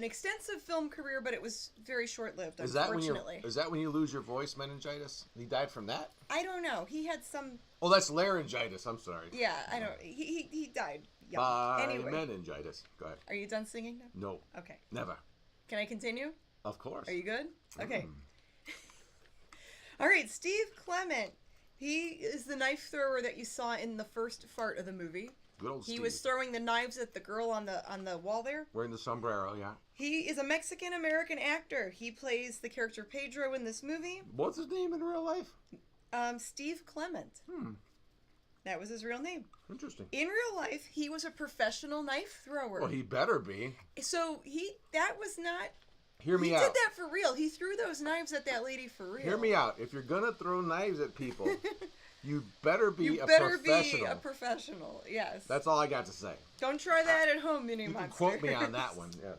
extensive film career, but it was very short-lived, unfortunately. Is that when you lose your voice, meningitis? He died from that? I don't know. He had some... Oh, that's laryngitis. I'm sorry. Yeah, I know. He died young. By anyway. meningitis. Go ahead. Are you done singing now? No. Okay. Never. Can I continue? Of course. Are you good? Okay. All right, Steve Clement. He is the knife thrower that you saw in the first fart of the movie. Good old He Steve. was throwing the knives at the girl on the wall there. Wearing the sombrero, yeah. He is a Mexican-American actor. He plays the character Pedro in this movie. What's his name in real life? Steve Clement. That was his real name. Interesting. In real life, he was a professional knife thrower. Well, he better be. So that was not... Hear me out. He did that for real. He threw those knives at that lady for real. Hear me out. If you're going to throw knives at people, you better be you a better professional. be a professional, yes. That's all I got to say. Don't try that at home, Mini You can Monsters. quote me on that one, yes.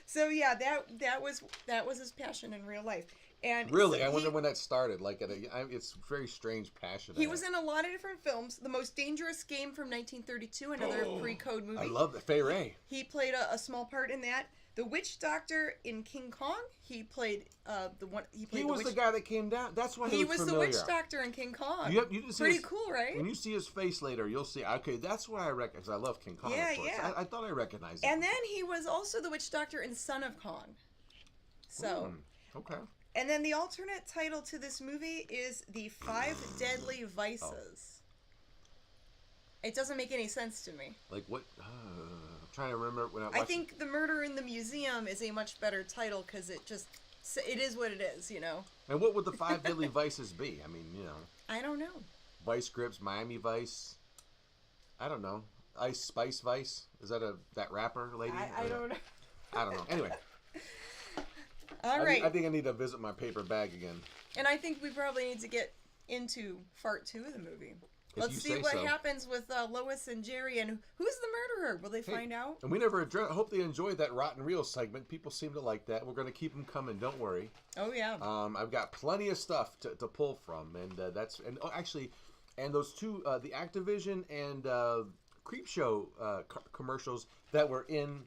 So yeah, that was his passion in real life. And Really? so I wonder when that started. Like, it's a very strange passion. He was in a lot of different films. The Most Dangerous Game from 1932, another pre-code movie. I love that. Fay Ray. He played a small part in that. The Witch Doctor in King Kong. He played the one. He was the guy that came down. That's why he was the familiar. Witch Doctor in King Kong. You didn't see Pretty cool, right? When you see his face later, you'll see. Okay, that's why I recognize. Because I love King Kong. Yeah, of course. yeah. I thought I recognized him. And then he was also the Witch Doctor in Son of Kong. So. Okay. And then the alternate title to this movie is The Five Deadly Vices. It doesn't make any sense to me. Like what? I'm trying to remember when I think The Murder in the Museum is a much better title because it is what it is, you know. And what would the five deadly vices be? I mean, you know. I don't know. Vice Grips, Miami Vice. I don't know. Ice Spice Vice. Is that that rapper lady? I don't know. I don't know. Anyway. All right. I think I need to visit my paper bag again. And I think we probably need to get into part 2 of the movie. If Let's you see say what so. happens with Lois and Jerry and who's the murderer. Will they find out? And we never addressed. I hope they enjoyed that Rotten Reel segment. People seem to like that. We're going to keep them coming. Don't worry. Oh yeah. I've got plenty of stuff to pull from, and actually, those two, the Activision and Creepshow commercials that were in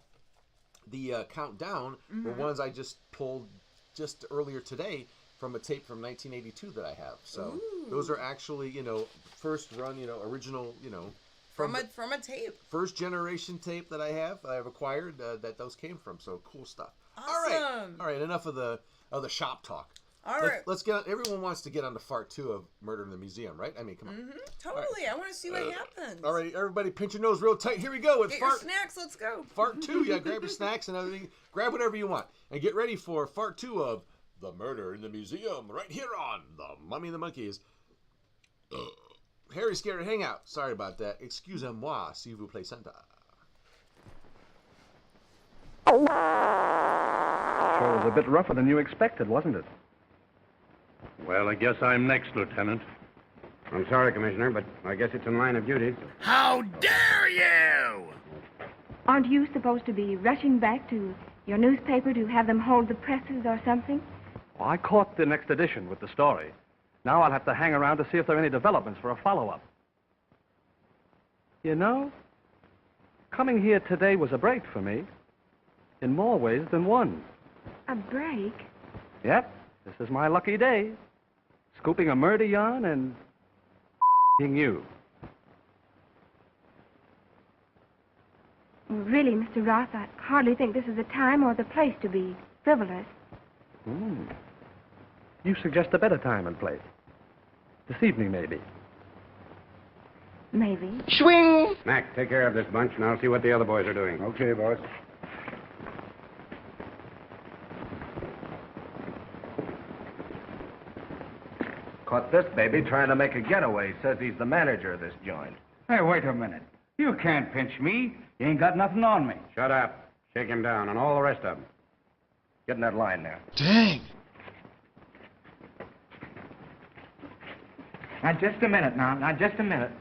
the countdown were ones I just pulled just earlier today from a tape from 1982 that I have. So those are actually, first run, original, from a tape. First generation tape that I've acquired that those came from. So cool stuff. Awesome. All right. Enough of the shop talk. All right. Let's get. Everyone wants to get on to part 2 of Murder in the Museum, right? I mean, come on. Totally. Right. I want to see what happens. All right, everybody, pinch your nose real tight. Here we go. Get your snacks. Let's go. Part 2. Yeah, grab your snacks and everything. Grab whatever you want, and get ready for part 2 of The Murder in the Museum, right here on The Mummy and the Monkeys. Harry Scary Hangout. Sorry about that. Excusez-moi, si vous plaisanta. Sure was a bit rougher than you expected, wasn't it? Well, I guess I'm next, Lieutenant. I'm sorry, Commissioner, but I guess it's in line of duty. How dare you! Aren't you supposed to be rushing back to your newspaper to have them hold the presses or something? Well, I caught the next edition with the story. Now I'll have to hang around to see if there are any developments for a follow-up. You know, coming here today was a break for me. In more ways than one. A break? Yep, this is my lucky day. Scooping a murder yarn and you. Really, Mr. Ross, I hardly think this is the time or the place to be frivolous. You suggest a better time and place. This evening, maybe. Maybe. Swing! Mac, take care of this bunch, and I'll see what the other boys are doing. Okay, boss. Caught this baby trying to make a getaway. Says he's the manager of this joint. Hey, wait a minute. You can't pinch me. You ain't got nothing on me. Shut up. Shake him down, and all the rest of them. Get in that line there. Dang. Now, just a minute now. Just a minute.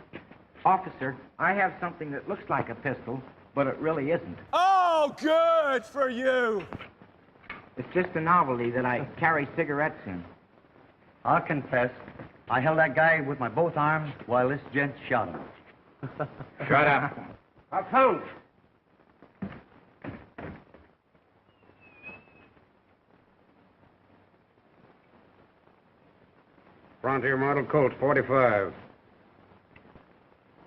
Officer, I have something that looks like a pistol, but it really isn't. Oh, good for you! It's just a novelty that I carry cigarettes in. I'll confess. I held that guy with my both arms while this gent shot him. Shut up. Harpoon! Frontier Model Colt 45.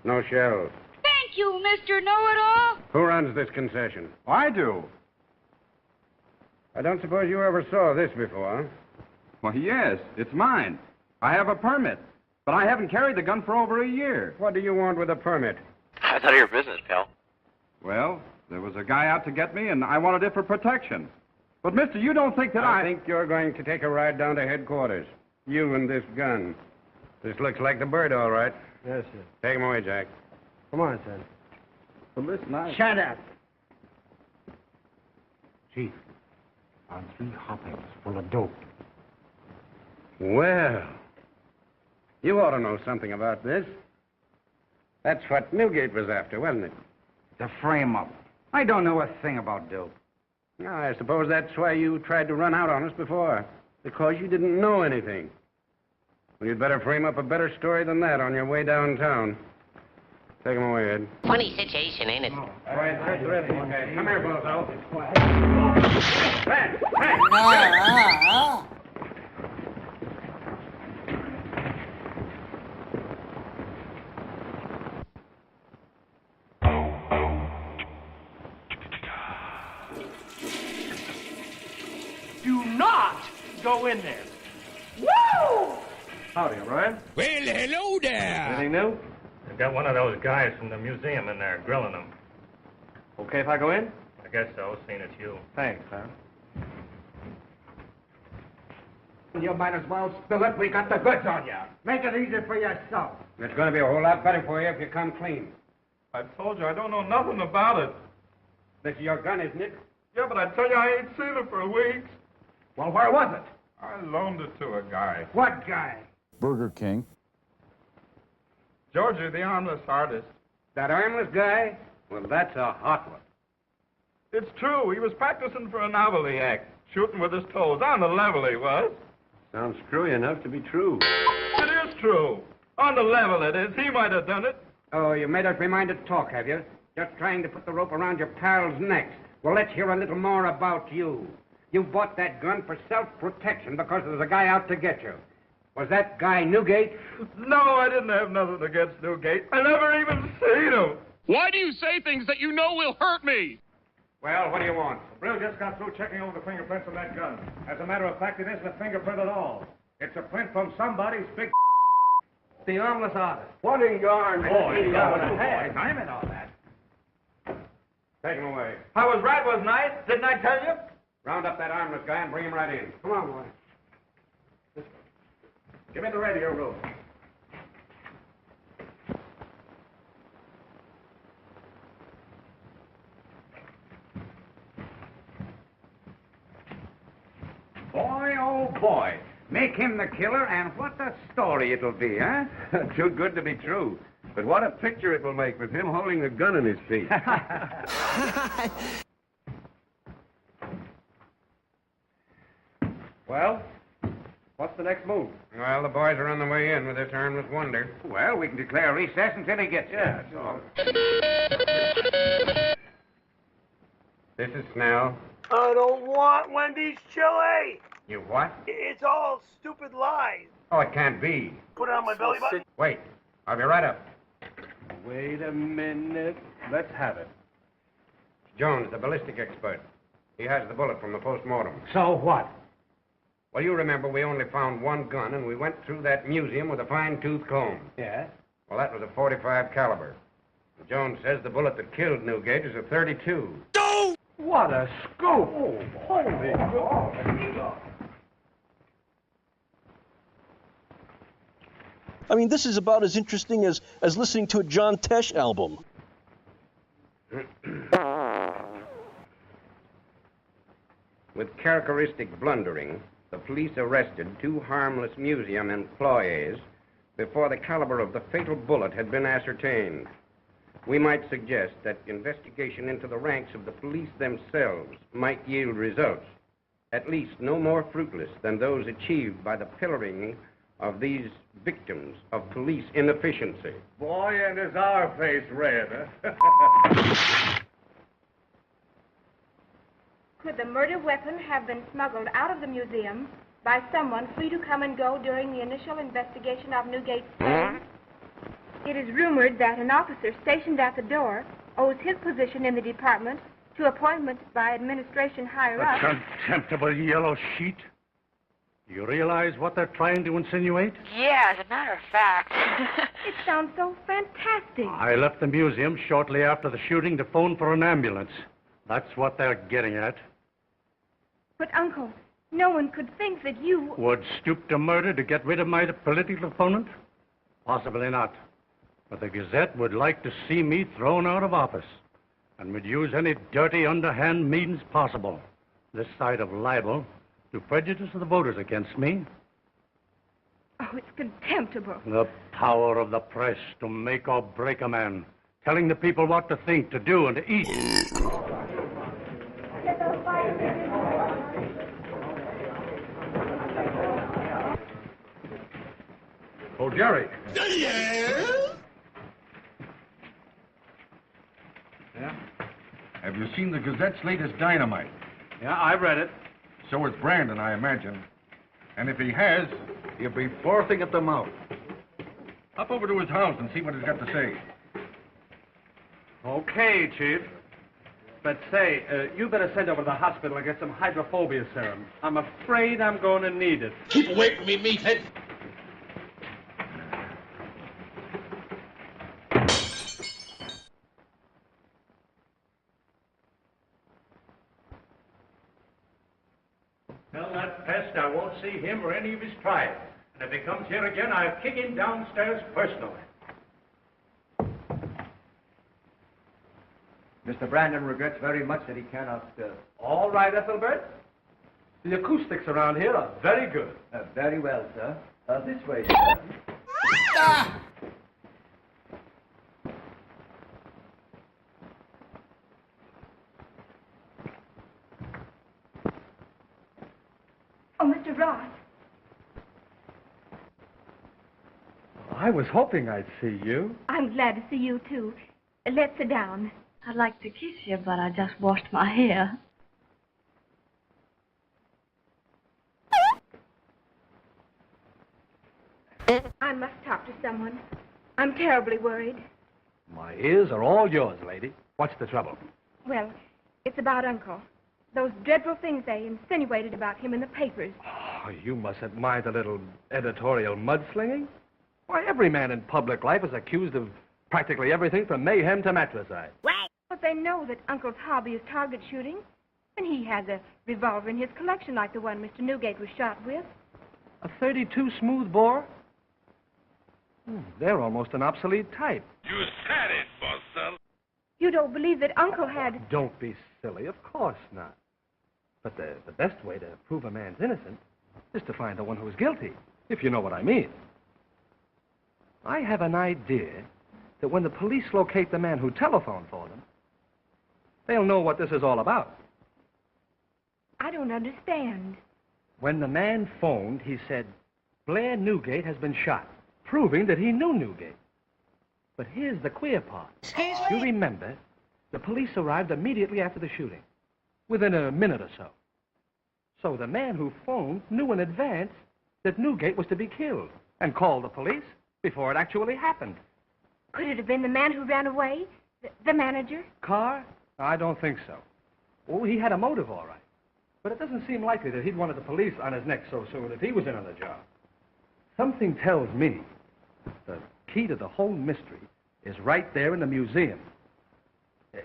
No shells. Thank you, Mr. Know-It-All. Who runs this concession? I do. I don't suppose you ever saw this before. Well, yes, it's mine. I have a permit, but I haven't carried the gun for over a year. What do you want with a permit? I thought of your business, pal. Well, there was a guy out to get me, and I wanted it for protection. But, mister, you don't think that I think you're going to take a ride down to headquarters. You and this gun. This looks like the bird, all right. Yes, sir. Take him away, Jack. Come on, son. Well, listen, Shut up. Chief, on 3 hoppings full of dope. Well, you ought to know something about this. That's what Newgate was after, wasn't it? The frame-up. I don't know a thing about dope. Now, I suppose that's why you tried to run out on us before. Because you didn't know anything. Well, you'd better frame up a better story than that on your way downtown. Take him away, Ed. Funny situation, ain't it? Quiet, terrific. Okay, come here, Bozo. Back, Do not go in there. Woo! Howdy, Ryan. Well, hello there. Anything new? I've got one of those guys from the museum in there grilling them. Okay if I go in? I guess so, seeing it's you. Thanks, huh? You might as well spill it. We got the goods on you. Make it easy for yourself. It's going to be a whole lot better for you if you come clean. I told you I don't know nothing about it. This is your gun, isn't it? Yeah, but I tell you, I ain't seen it for weeks. Well, where was it? I loaned it to a guy. What guy? Burger King. Georgie, the armless artist. That armless guy? Well, that's a hot one. It's true. He was practicing for a novelty act, shooting with his toes. On the level he was. Sounds screwy enough to be true. It is true. On the level it is. He might have done it. Oh, you made up your mind to talk, have you? Just trying to put the rope around your pal's necks. Well, let's hear a little more about you. You bought that gun for self-protection because there was a guy out to get you. Was that guy Newgate? No, I didn't have nothing against Newgate. I never even seen him. Why do you say things that you know will hurt me? Well, what do you want? Brill just got through checking over the fingerprints on that gun. As a matter of fact, it isn't a fingerprint at all. It's a print from somebody's big the armless artist. What in yarn? I'm in all that. Take him away. I was right, wasn't I? Didn't I tell you? Round up that armless guy and bring him right in. Come on, boy. Give me the radio room. Boy, oh boy. Make him the killer, and what a story it'll be, huh? Too good to be true. But what a picture it will make with him holding a gun in his feet. Well, what's the next move? Well, the boys are on the way in with this armless wonder. Well, we can declare recess until he gets here. That's all. This is Snell. I don't want Wendy's chili. You what? It's all stupid lies. Oh, it can't be. Put it on my belly button. Wait. I'll be right up. Wait a minute. Let's have it. Jones, the ballistic expert. He has the bullet from the post-mortem. So what? Well, you remember we only found one gun, and we went through that museum with a fine-tooth comb. Yeah? Well, that was a .45 caliber. Jones says the bullet that killed Newgate is a .32. No! What a scoop! Oh, holy God. I mean, this is about as interesting as listening to a John Tesh album. With characteristic blundering, the police arrested 2 harmless museum employees before the caliber of the fatal bullet had been ascertained. We might suggest that investigation into the ranks of the police themselves might yield results, at least no more fruitless than those achieved by the pillorying of these victims of police inefficiency. Boy, and is our face red, huh? Could the murder weapon have been smuggled out of the museum by someone free to come and go during the initial investigation of Newgate's claim? It is rumored that an officer stationed at the door owes his position in the department to appointments by administration higher up. Contemptible yellow sheet. Do you realize what they're trying to insinuate? Yeah, as a matter of fact. It sounds so fantastic. I left the museum shortly after the shooting to phone for an ambulance. That's what they're getting at. But, Uncle, no one could think that you... Would stoop to murder to get rid of my political opponent? Possibly not. But the Gazette would like to see me thrown out of office and would use any dirty, underhand means possible, this side of libel, to prejudice the voters against me. Oh, it's contemptible. The power of the press to make or break a man, telling the people what to think, to do, and to eat. Oh, Jerry. Yeah? Have you seen the Gazette's latest dynamite? Yeah, I read it. So has Brandon, I imagine. And if he has, he'll be frothing at the mouth. Hop over to his house and see what he's got to say. Okay, Chief. But say, you better send over to the hospital and get some hydrophobia serum. I'm afraid I'm going to need it. Keep away from me, meathead. Tell that pest I won't see him or any of his tribe. And if he comes here again, I'll kick him downstairs personally. Mr. Brandon regrets very much that he cannot... All right, Ethelbert. The acoustics around here are very good. Very well, sir. This way, sir. Ah! Oh, Mr. Ross. I was hoping I'd see you. I'm glad to see you, too. Let's sit down. I'd like to kiss you, but I just washed my hair. I must talk to someone. I'm terribly worried. My ears are all yours, lady. What's the trouble? Well, it's about Uncle. Those dreadful things they insinuated about him in the papers. Oh, you mustn't mind a little editorial mudslinging. Why, every man in public life is accused of practically everything from mayhem to matricide. But they know that Uncle's hobby is target shooting, and he has a revolver in his collection like the one Mr. Newgate was shot with. A 32 smooth bore? They're almost an obsolete type. You said it, Buster. You don't believe that Uncle had... Don't be silly. Of course not. But the best way to prove a man's innocent is to find the one who's guilty, if you know what I mean. I have an idea that when the police locate the man who telephoned for them, they'll know what this is all about. I don't understand. When the man phoned, he said, Blair Newgate has been shot, proving that he knew Newgate. But here's the queer part. Excuse me? You remember, the police arrived immediately after the shooting, within a minute or so. So the man who phoned knew in advance that Newgate was to be killed and called the police before it actually happened. Could it have been the man who ran away? The manager? Carr? I don't think so. Oh, he had a motive, all right. But it doesn't seem likely that he'd wanted the police on his neck so soon if he was in on the job. Something tells me the key to the whole mystery is right there in the museum.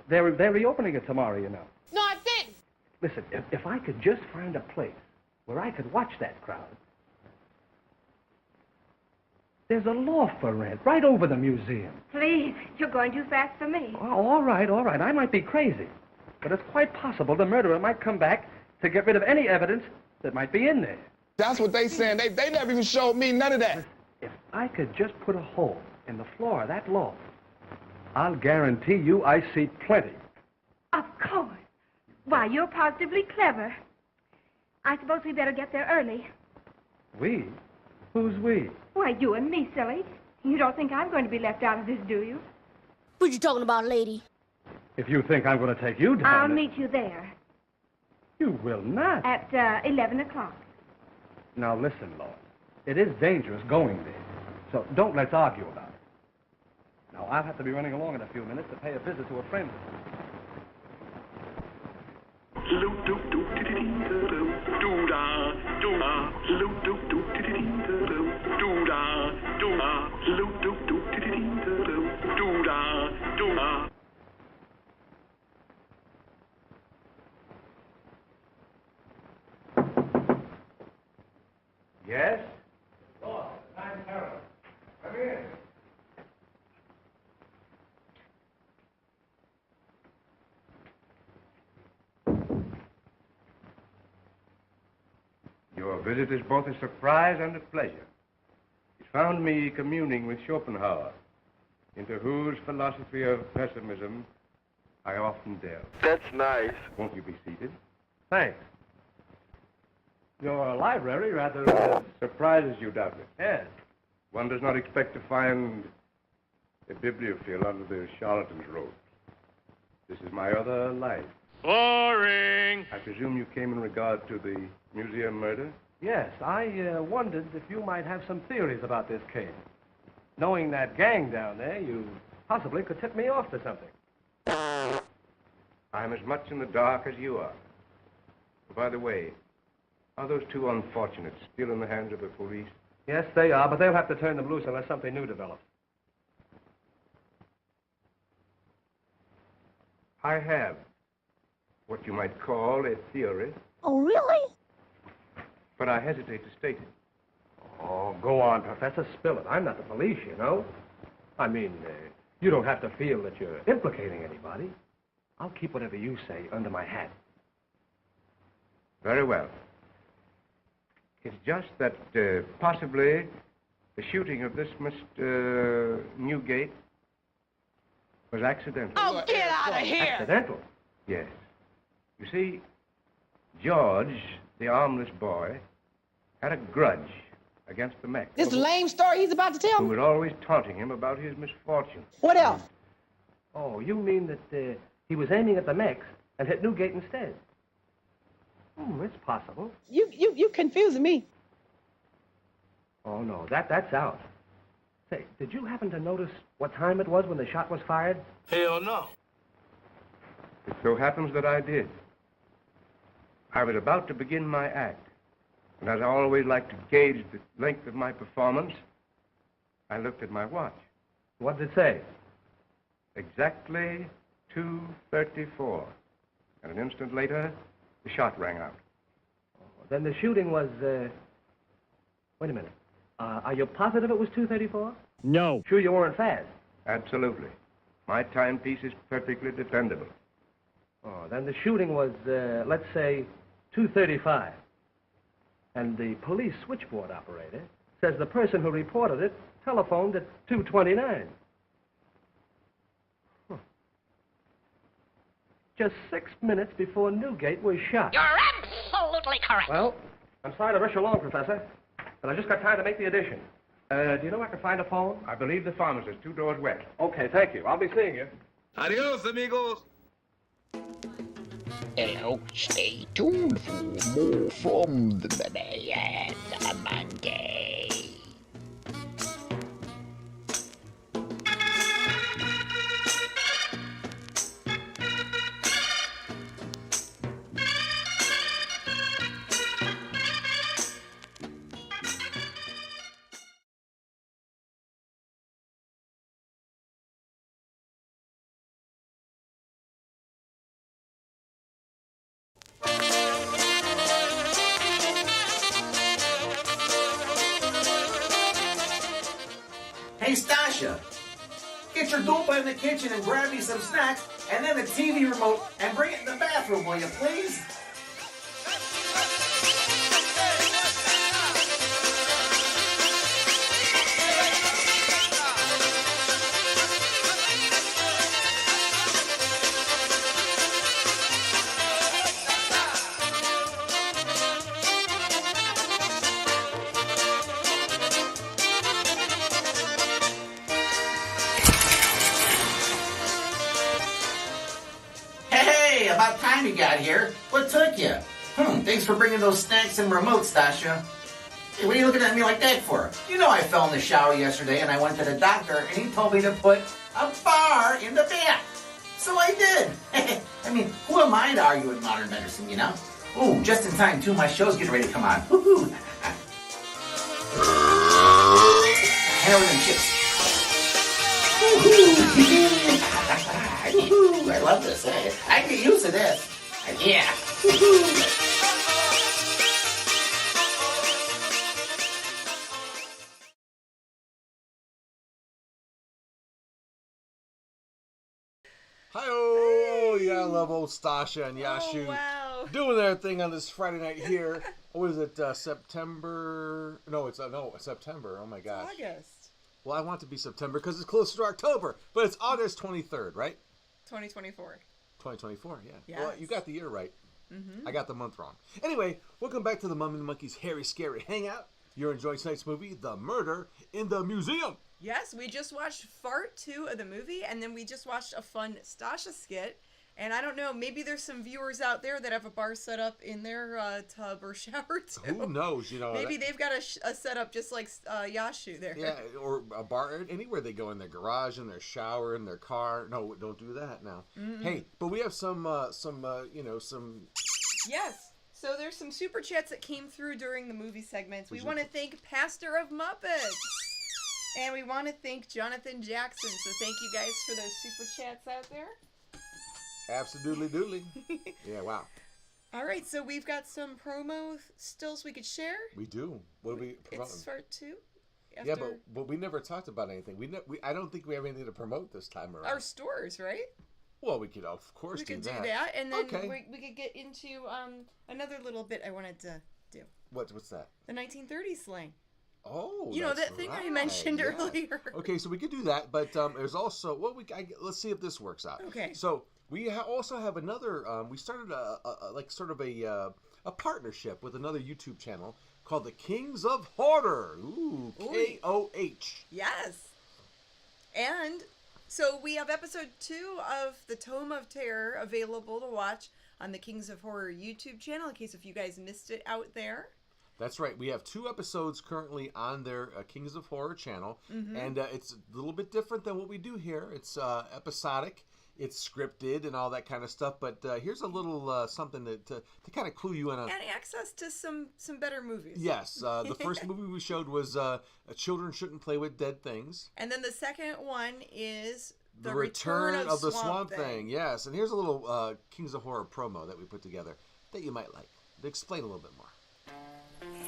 They're reopening it tomorrow, you know. No, I didn't. Listen, if I could just find a place where I could watch that crowd. There's a loft for rent right over the museum. Please, you're going too fast for me. Oh, all right. I might be crazy. But it's quite possible the murderer might come back to get rid of any evidence that might be in there. That's what they saying. They never even showed me none of that. If I could just put a hole in the floor of that loft, I'll guarantee you I see plenty. Of course. Why, you're positively clever. I suppose we better get there early. We? Who's we? Why, you and me, silly. You don't think I'm going to be left out of this, do you? What you talking about, lady? If you think I'm going to take you down... I'll meet you there. You will not. At 11 o'clock. Now, listen, Lois. It is dangerous going there. So don't let's argue about it. Now, I'll have to be running along in a few minutes to pay a visit to a friend. Loop, doop, doop, dee, dee, dee, doo, doo, da, doo, da, loop, Yes? Oh, I'm Harold. Come in. Your visit is both a surprise and a pleasure. It found me communing with Schopenhauer, into whose philosophy of pessimism I often delve. That's nice. Won't you be seated? Thanks. Your library rather surprises you, doubtless. Yes. One does not expect to find a bibliophile under the charlatan's robes. This is my other life. Boring. I presume you came in regard to the museum murder? Yes, I wondered if you might have some theories about this case. Knowing that gang down there, you possibly could tip me off to something. I'm as much in the dark as you are. By the way, are those two unfortunates still in the hands of the police? Yes, they are, but they'll have to turn them loose unless something new develops. I have what you might call a theory, Oh, really? but I hesitate to state it. Oh, go on, Professor. Spill it. I'm not the police, you know. I mean, you don't have to feel that you're implicating anybody. I'll keep whatever you say under my hat. Very well. It's just that possibly the shooting of this Mr. Newgate was accidental. Oh, get out of here! Accidental? Yes. You see, George, the armless boy, had a grudge against the mech. This lame story he's about to tell Who me? was always taunting him about his misfortune. What else? Oh, you mean that he was aiming at the mechs and hit Newgate instead? It's possible. You confusing me. Oh, no, that's out. Say, did you happen to notice what time it was when the shot was fired? Hell no. It so happens that I did. I was about to begin my act, and as I always like to gauge the length of my performance, I looked at my watch. What did it say? Exactly 2:34. And an instant later, the shot rang out. Then the shooting was, wait a minute. Are you positive it was 2:34? No. Sure you weren't fast? Absolutely. My timepiece is perfectly dependable. Oh, then the shooting was, let's say, 2:35. And the police switchboard operator says the person who reported it telephoned at 2:29. Huh. Just 6 minutes before Newgate was shot. You're absolutely correct. Well, I'm sorry to rush you along, Professor, but I just got time to make the addition. Do you know where I can find a phone? I believe the pharmacist, 2 doors west. Okay, thank you. I'll be seeing you. Adios, amigos. Hello, stay tuned for more from the Mummy and the Monkey. Hey, Stasha, get your dopa in the kitchen and grab me some snacks, and then the TV remote, and bring it in the bathroom, will you please? Hey, about time you got here. What took you? Thanks for bringing those snacks and remotes, Stasha. Hey, what are you looking at me like that for? You know I fell in the shower yesterday and I went to the doctor and he told me to put a bar in the bath. So I did. I mean, who am I to argue with modern medicine, you know? Ooh, just in time, too. My show's getting ready to come on. Woohoo! Hand over them chips. Woohoo! I love this. I get used to this. Yeah. Hi-oh! Yeah, I love old Stasha and Yashu. Oh, wow. Doing their thing on this Friday night here. What is it, September? No, it's September. Oh, my gosh. It's August. Well, I want it to be September because it's closer to October. But it's August 23rd, right? 2024. 2024, yeah. Yes. Well, you got the year right. Mm-hmm. I got the month wrong. Anyway, welcome back to the Mummy and the Monkey's Hairy Scary Hangout. You're enjoying tonight's movie, The Murder in the Museum. Yes, we just watched Part 2 of the movie, and then we just watched a fun Stasha skit. And I don't know, maybe there's some viewers out there that have a bar set up in their tub or shower too. Who knows? You know, maybe they've got a setup just like Yashu there. Yeah, or a bar anywhere they go, in their garage, in their shower, in their car. No, don't do that now. Mm-mm. Hey, but we have some. Yes. So there's some super chats that came through during the movie segments. We want to thank Pastor of Muppets. And we want to thank Jonathan Jackson. So thank you guys for those super chats out there. Absolutely doodly. Yeah, wow. All right, so we've got some promo stills we could share. We do. What do we promote? It's Part 2. Yeah, but we never talked about anything. I don't think we have anything to promote this time around. Our stores, right? Well, we could, of course, do that. We could do that, and then okay. we could get into another little bit I wanted to do. What's that? The 1930s slang. Oh, you know that thing I mentioned earlier. Okay, so we could do that, but there's also let's see if this works out. Okay. So we also have another. We started a partnership with another YouTube channel called the Kings of Horror. Ooh, KOH. Yes. And so we have episode 2 of the Tome of Terror available to watch on the Kings of Horror YouTube channel in case if you guys missed it out there. That's right. We have 2 episodes currently on their Kings of Horror channel, and it's a little bit different than what we do here. It's episodic, it's scripted, and all that kind of stuff. But here's a little something to kind of clue you in on. And access to some better movies. Yes. The first movie we showed was Children Shouldn't Play with Dead Things. And then the second one is The Return of the Swamp Thing. Yes. And here's a little Kings of Horror promo that we put together that you might like. To explain a little bit more.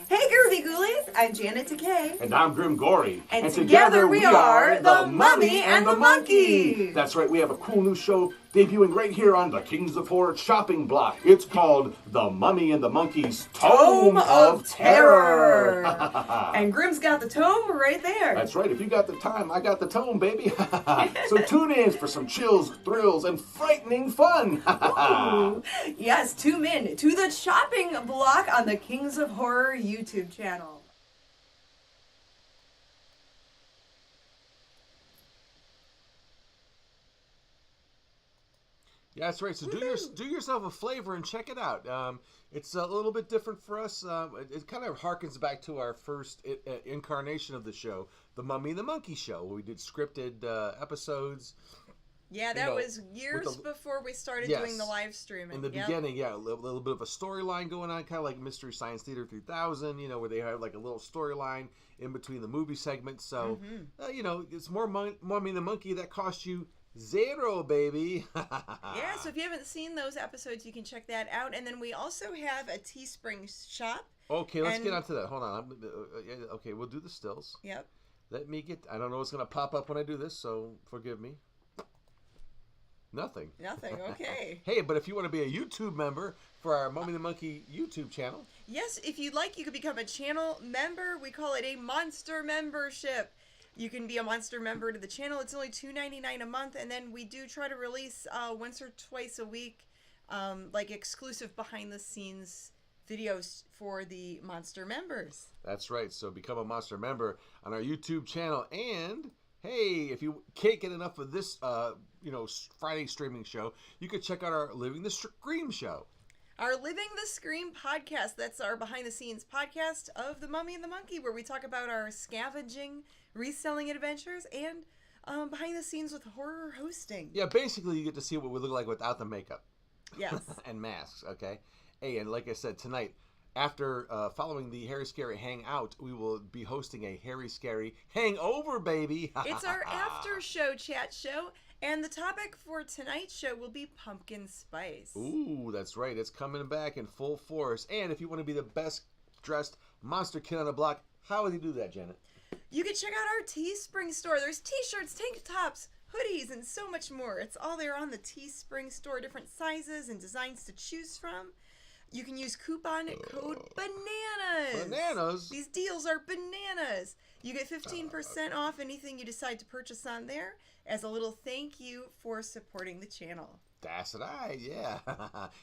Hey, Groovy Ghoulies! I'm Janet Takei. And I'm Grim Gory. And together we are the Mummy and the Monkey. That's right, we have a cool new show debuting right here on the Kings of Horror shopping block. It's called The Mummy and the Monkey's Tome of Terror. And Grim's got the tome right there. That's right, if you got the time, I got the tome, baby. So tune in for some chills, thrills, and frightening fun. Yes, tune in to the shopping block on the Kings of Horror YouTube channel. Yeah, that's right. So do yourself a flavor and check it out. It's a little bit different for us. It kind of harkens back to our first incarnation of the show, the Mummy and the Monkey show, where we did scripted episodes. Yeah, that was years before we started doing the live streaming. In the beginning, yeah, a little bit of a storyline going on, kind of like Mystery Science Theater 3000, where they had like a little storyline in between the movie segments. So, it's more Mummy and the Monkey that cost you $0, baby. Yeah, so if you haven't seen those episodes, you can check that out. And then we also have a Teespring shop. Okay, let's get onto that. Hold on. Okay, we'll do the stills. Yep. I don't know what's going to pop up when I do this, so forgive me. Nothing. Okay. Hey, but if you want to be a YouTube member for our Mummy and the Monkey YouTube channel. Yes, if you'd like, you could become a channel member. We call it a monster membership. You can be a monster member to the channel. It's only $2.99 a month, and then we do try to release once or twice a week, like exclusive behind-the-scenes videos for the monster members. That's right. So become a monster member on our YouTube channel. And hey, if you can't get enough of this, Friday streaming show, you could check out our Living the Scream show. Our Living the Scream podcast. That's our behind-the-scenes podcast of the Mummy and the Monkey, where we talk about our scavenging, reselling adventures, and behind the scenes with horror hosting. Yeah, basically you get to see what we look like without the makeup. Yes. And masks, okay? Hey, and like I said, tonight, after following the Hairy Scary Hangout, we will be hosting a Hairy Scary Hangover, baby. It's our after show chat show. And the topic for tonight's show will be pumpkin spice. Ooh, that's right. It's coming back in full force. And if you want to be the best dressed monster kid on the block, how would you do that, Janet? You can check out our Teespring store. There's t-shirts, tank tops, hoodies, and so much more. It's all there on the Teespring store, different sizes and designs to choose from. You can use coupon code BANANAS. Bananas? These deals are bananas. You get 15% off anything you decide to purchase on there as a little thank you for supporting the channel. That's right, yeah.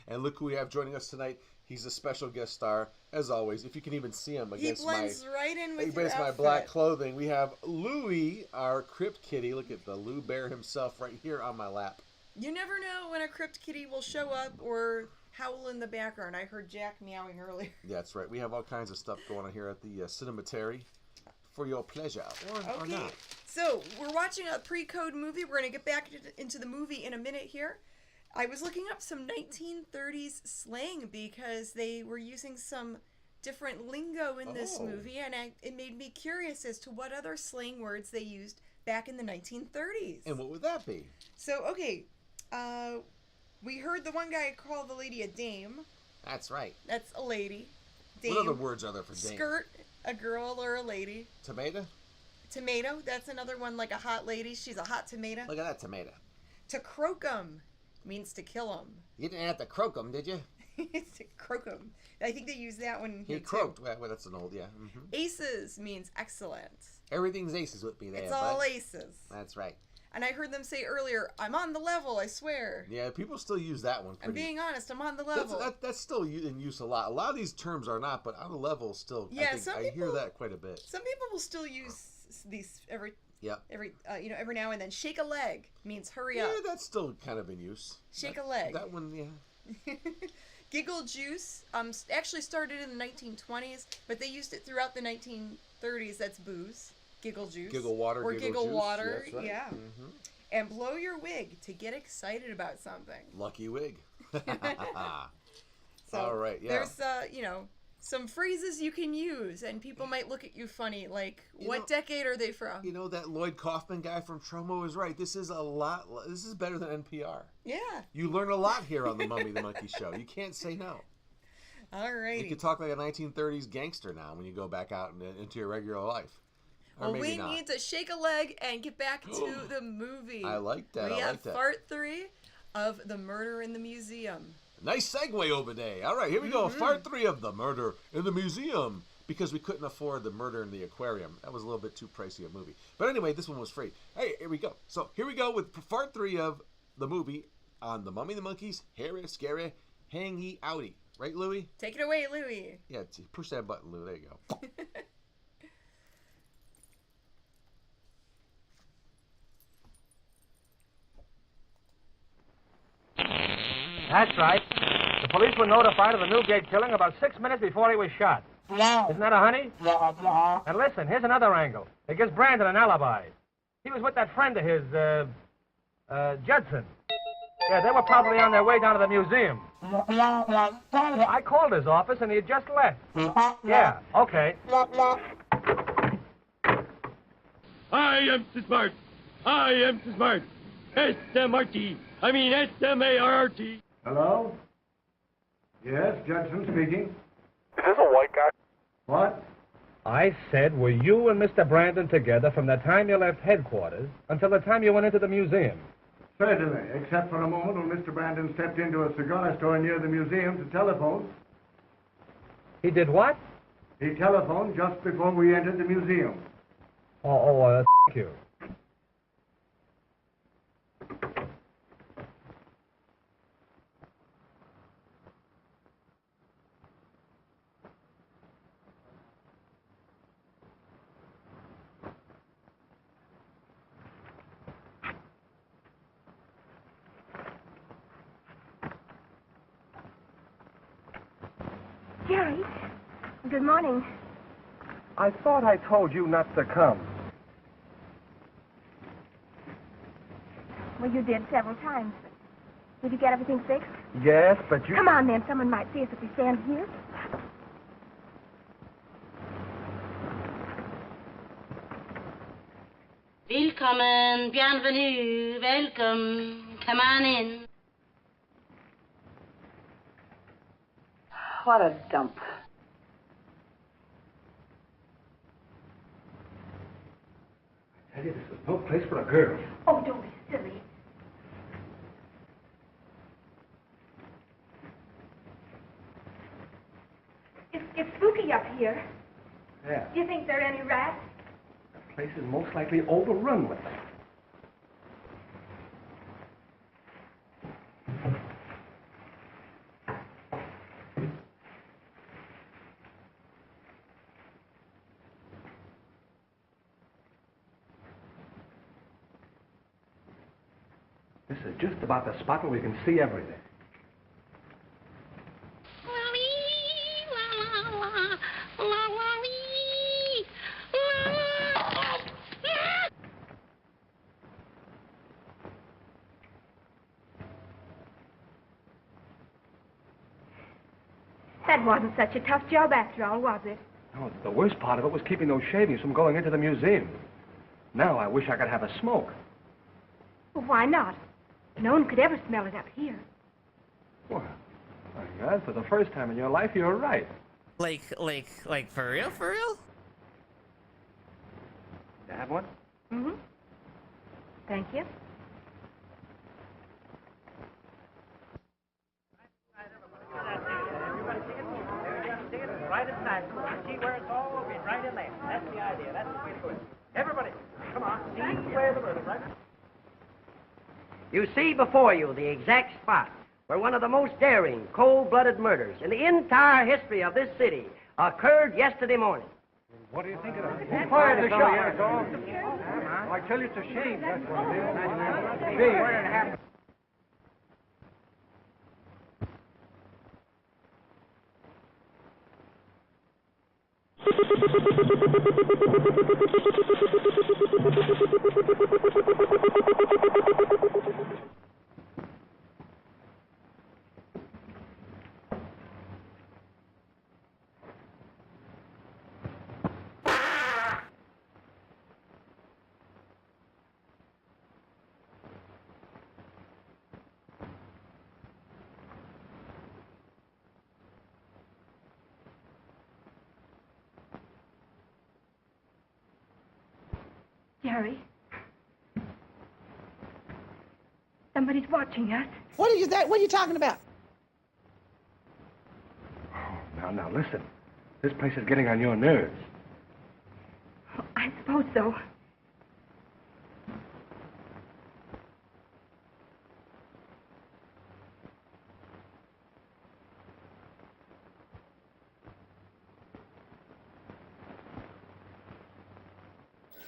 And look who we have joining us tonight. He's a special guest star, as always. If you can even see him against right in with your my outfit. black clothing. We have Louie, our crypt kitty. Look at the Lou Bear himself right here on my lap. You never know when a crypt kitty will show up or howl in the background. I heard Jack meowing earlier. That's right. We have all kinds of stuff going on here at the Cinematary for your pleasure, or not. So we're watching a pre-code movie. We're going to get back into the movie in a minute here. I was looking up some 1930s slang because they were using some different lingo in this movie, and it made me curious as to what other slang words they used back in the 1930s. And what would that be? So, okay, we heard the one guy call the lady a dame. That's right. That's a lady. Dame. What other words are there for dame? Skirt, a girl or a lady. Tomato? Tomato, that's another one, like a hot lady. She's a hot tomato. Look at that tomato. To croak 'em means to kill 'em. You didn't have to croak 'em, did you? It's to croak 'em. I think they use that one here He croaked. Well, that's an old, yeah. Mm-hmm. Aces means excellent. Everything's aces with me there. It's all aces. That's right. And I heard them say earlier, I'm on the level, I swear. Yeah, people still use that one. I'm being honest, I'm on the level. That's still in use a lot. A lot of these terms are not, but on the level still, yeah, I hear that quite a bit. Some people will still use these every now and then. Shake a leg means hurry up. Yeah, that's still kind of in use. Shake a leg. That one, yeah. Giggle juice actually started in the 1920s, but they used it throughout the 1930s. That's booze. Giggle juice. Giggle water. Or giggle juice. water. That's right. Yeah. Mm-hmm. And blow your wig to get excited about something. Lucky wig. So all right, yeah. There's, some phrases you can use, and people might look at you funny, like, what decade are they from? You know, that Lloyd Kaufman guy from Tromo is right. This is better than NPR. Yeah. You learn a lot here on the Mummy the Monkey Show. You can't say no. All right. You can talk like a 1930s gangster now when you go back out into your regular life. Well, we need to shake a leg and get back to the movie. I like that. We have part 3 of The Murder in the Museum. Nice segue over there. All right, here we go. Part 3 of The Murder in the Museum. Because we couldn't afford The Murder in the Aquarium. That was a little bit too pricey a movie. But anyway, this one was free. Hey, here we go. So here we go with part 3 of the movie on The Mummy and the Monkeys. Hairy, scary, hangy, outy. Right, Louie? Take it away, Louie. Yeah, push that button, Lou. There you go. That's right. The police were notified of the Newgate killing about 6 minutes before he was shot. Isn't that a honey? And listen, here's another angle. It gives Brandon an alibi. He was with that friend of his, Judson. Yeah, they were probably on their way down to the museum. I called his office and he had just left. Yeah, okay. I am so smart. I am so smart. S-M-R-T. I mean S-M-A-R-T. Hello? Yes, Judson speaking. Is this a white guy? What? I said, were you and Mr. Brandon together from the time you left headquarters until the time you went into the museum? Certainly, except for a moment when Mr. Brandon stepped into a cigar store near the museum to telephone. He did what? He telephoned just before we entered the museum. Thank you. Jerry, good morning. I thought I told you not to come. Well, you did several times. Did you get everything fixed? Yes, but you... Come on, then. Someone might see us if we stand here. Willkommen, bienvenue, welcome. Come on in. What a dump. I tell you, this is no place for a girl. Oh, don't be It's spooky up here. Yeah. Do you think there are any rats? The place is most likely overrun with them. This is just about the spot where we can see everything. That wasn't such a tough job after all, was it? No, the worst part of it was keeping those shavings from going into the museum. Now I wish I could have a smoke. Well, why not? No one could ever smell it up here. Well, my God, for the first time in your life, you're right. Like, for real, for real? You have one? Mm-hmm. Thank you. Right at night. See where it's all will be right in there. That's the idea. That's the way to do it. Everybody, come on. See where the murder, right? You see before you the exact spot where one of the most daring, cold-blooded murders in the entire history of this city occurred yesterday morning. What do you think of that? Who fired the shot? I tell you, it's a shame. That's what it is. Jerry. Somebody's watching us. What are you talking about? Now, listen. This place is getting on your nerves. Oh, I suppose so.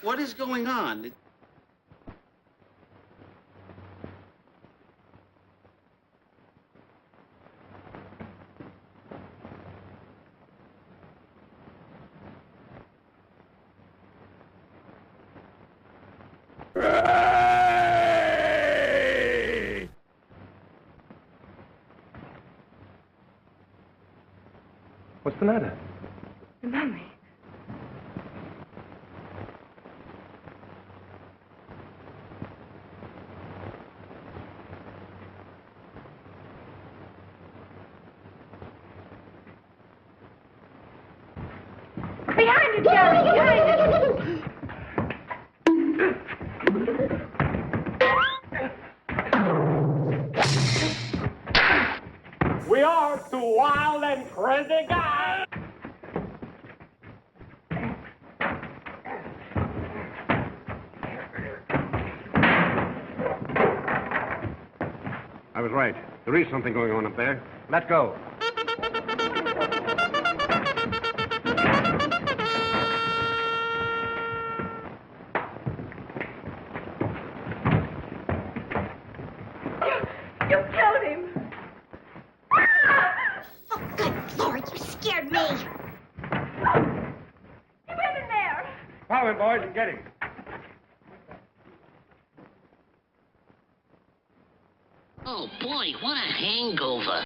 What is going on? What's the matter? The mummy. Behind you, Jerry! Behind you! We are two wild and crazy guys. I was right. There is something going on up there. Let's go. You killed him! Oh, good Lord, you scared me! He went in there! Follow him, boys, and get him. Oh, boy, what a hangover.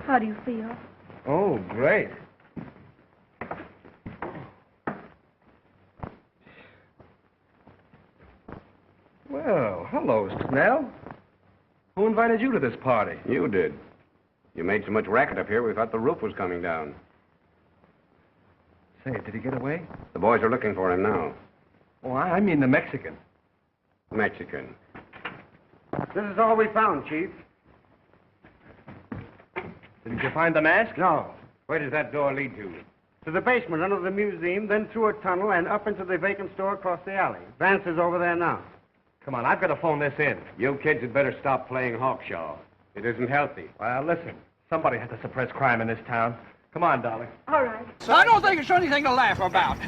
How do you feel? Oh, great. Well, hello, Snell. Who invited you to this party? You did. You made so much racket up here, we thought the roof was coming down. Say, did he get away? The boys are looking for him now. Oh, I mean the Mexican. Mexican. This is all we found, Chief. Didn't you find the mask? No. Where does that door lead to? To the basement under the museum, then through a tunnel and up into the vacant store across the alley. Vance is over there now. Come on, I've got to phone this in. You kids had better stop playing Hawkshaw. It isn't healthy. Well, listen. Somebody has to suppress crime in this town. Come on, darling. All right. I don't think it's anything to laugh about.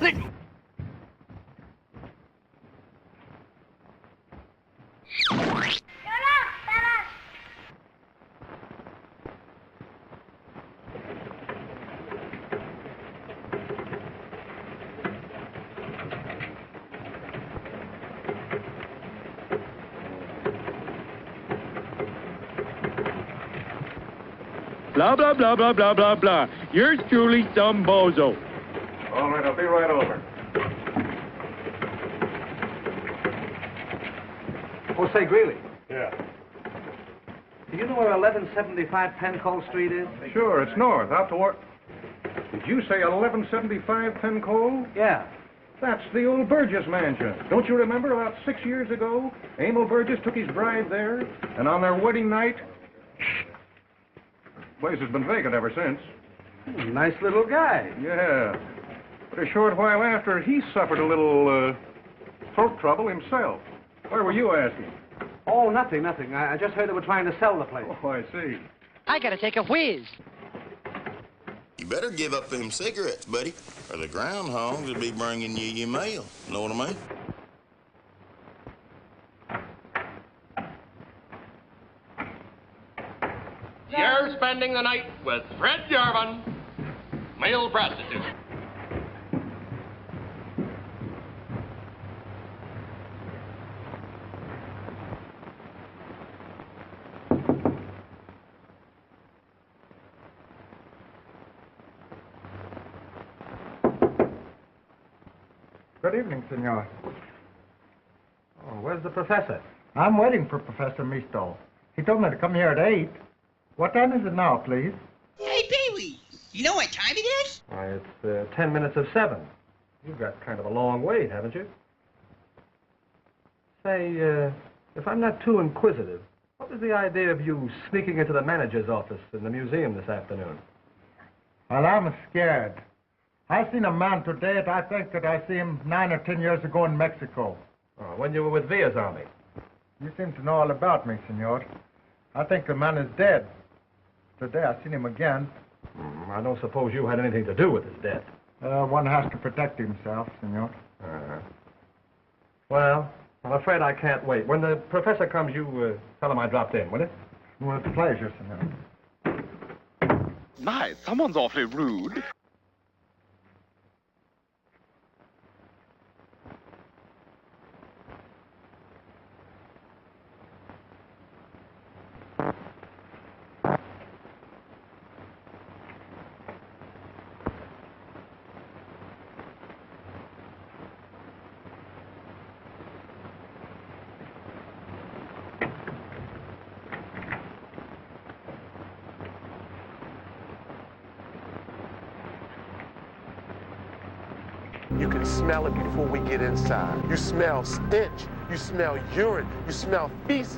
Blah, blah, blah, blah, blah, blah, blah. Yours truly, some bozo. All right, I'll be right over. Oh, say, Greeley, Yeah. do you know where 1175 Pencoe Street is? Sure, it's north, out toward... Did you say 1175 Pencoe? Yeah. That's the old Burgess mansion. Don't you remember about 6 years ago? Emil Burgess took his bride there, and on their wedding night... The place has been vacant ever since. Nice little guy. Yeah. But a short while after, he suffered a little, throat trouble himself. Where were you asking? Oh, nothing. I just heard they were trying to sell the place. Oh, I see. I gotta take a whiz. You better give up them cigarettes, buddy, or the groundhogs will be bringing you your mail. Know what I mean? You're spending the night with Fred Jarvan, male prostitute. Good evening, senor. Oh, where's the professor? I'm waiting for Professor Misto. He told me to come here at 8. What time is it now, please? Hey, Pee-wee, you know what time it is? Why, it's 10 minutes of 7. You've got kind of a long wait, haven't you? Say, if I'm not too inquisitive, what was the idea of you sneaking into the manager's office in the museum this afternoon? Well, I'm scared. I seen a man today that I think that I see him 9 or 10 years ago in Mexico. Oh, when you were with Villa's army? You seem to know all about me, senor. I think the man is dead. Today I seen him again. I don't suppose you had anything to do with his death. One has to protect himself, senor. Well, I'm afraid I can't wait. When the professor comes, you tell him I dropped in, will you? With pleasure, senor. Nice. Someone's awfully rude. You can smell it before we get inside. You smell stench. You smell urine. You smell feces.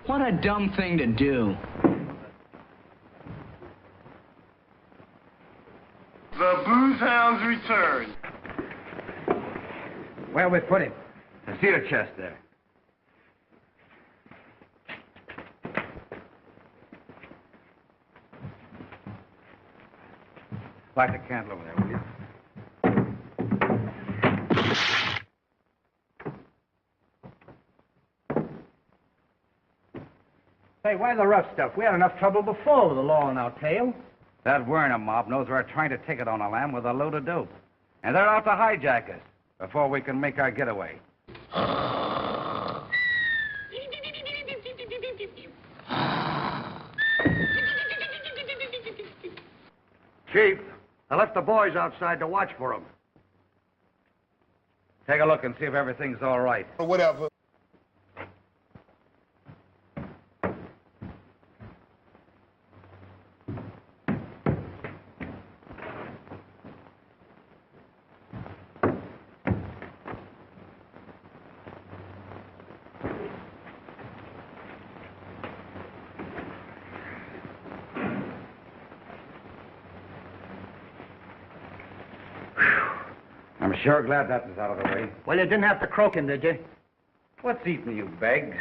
What a dumb thing to do. The booze hounds return. Where we put him? I see the chest there. Light the candle over there, will you? Hey, why the rough stuff? We had enough trouble before with the law on our tail. That Werner mob knows we're trying to take it on a lamb with a load of dope. And they're out to hijack us before we can make our getaway. Chief, I left the boys outside to watch for them. Take a look and see if everything's all right. Whatever. I'm sure glad that was out of the way. Well, you didn't have to croak him, did you? What's eating you, Beggs?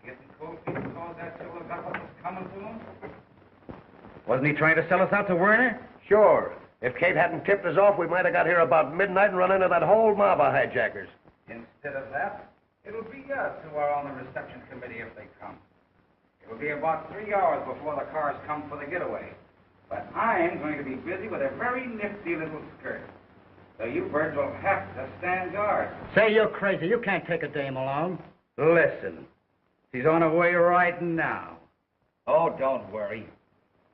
Getting cold feet because that fellow got what was coming to him? Wasn't he trying to sell us out to Werner? Sure. If Kate hadn't tipped us off, we might have got here about midnight and run into that whole mob of hijackers. Instead of that, it'll be us who are on the reception committee if they come. It'll be about 3 hours before the cars come for the getaway. But I'm going to be busy with a very nifty little skirt. So you birds will have to stand guard. Say, you're crazy. You can't take a dame along. Listen, she's on her way right now. Oh, don't worry.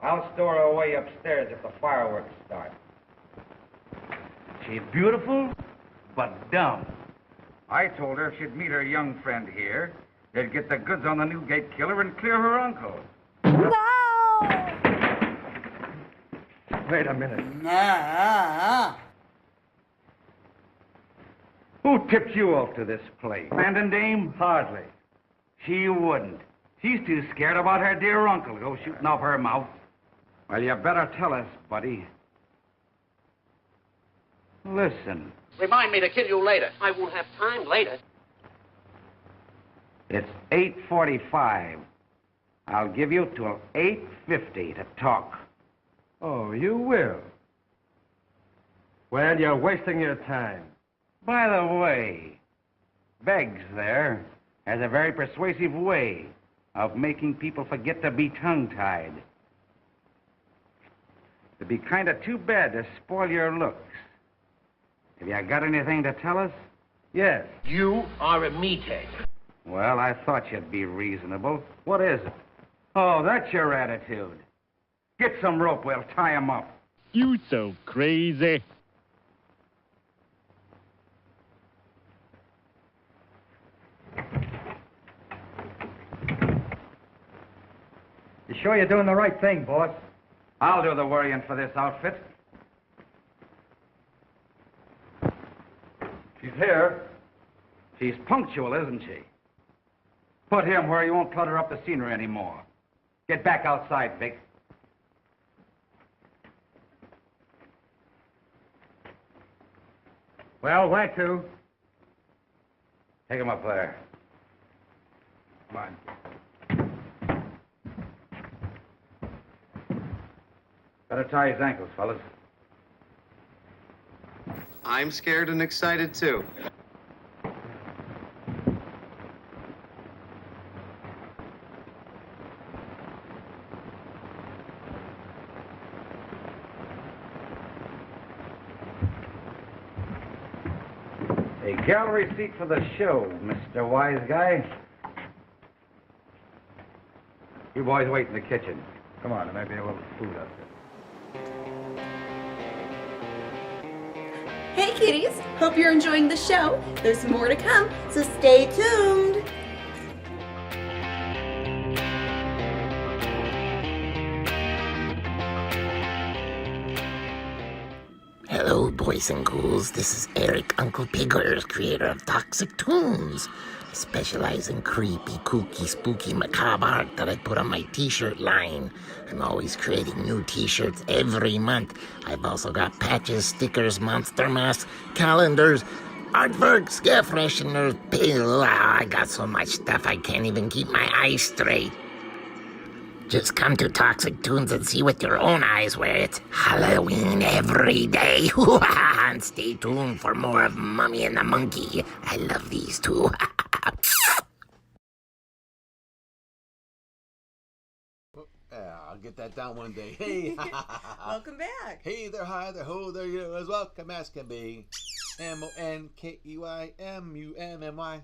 I'll store her away upstairs if the fireworks start. She's beautiful, but dumb. I told her if she'd meet her young friend here, they'd get the goods on the Newgate killer and clear her uncle. No! Wait a minute. Nah. Who tipped you off to this place? Abandoned dame? Hardly. She wouldn't. She's too scared about her dear uncle to go shooting off her mouth. Well, you better tell us, buddy. Listen. Remind me to kill you later. I won't have time later. It's 8:45. I'll give you till 8:50 to talk. Oh, you will? Well, you're wasting your time. By the way, Beggs there has a very persuasive way of making people forget to be tongue-tied. It'd be kind of too bad to spoil your looks. Have you got anything to tell us? Yes. You are a meathead. Well, I thought you'd be reasonable. What is it? Oh, that's your attitude. Get some rope, we'll tie him up. You so crazy. You sure you're doing the right thing, boss? I'll do the worrying for this outfit. She's here. She's punctual, isn't she? Put him where he won't clutter up the scenery anymore. Get back outside, Vic. Well, where to? Take him up there. Come on. Better tie his ankles, fellas. I'm scared and excited, too. A gallery seat for the show, Mr. Wise Guy. You boys wait in the kitchen. Come on, there might be a little food out there. Hey kitties, hope you're enjoying the show. There's more to come, so stay tuned. Hello, boys and ghouls. This is Eric Uncle Pigger, creator of Toxic Tunes. I specialize in creepy, kooky, spooky, macabre art that I put on my t-shirt line. I'm always creating new t-shirts every month. I've also got patches, stickers, monster masks, calendars, Artwork, scare freshener, pill. I got so much stuff I can't even keep my eyes straight. Just come to Toxic Tunes and see with your own eyes where it's Halloween every day. And stay tuned for more of Mummy and the Monkey. I love these two. I'll get that down one day. Hey, welcome back. Hey there, hi there, ho there, you as welcome as can be. MONKEYMUMMY.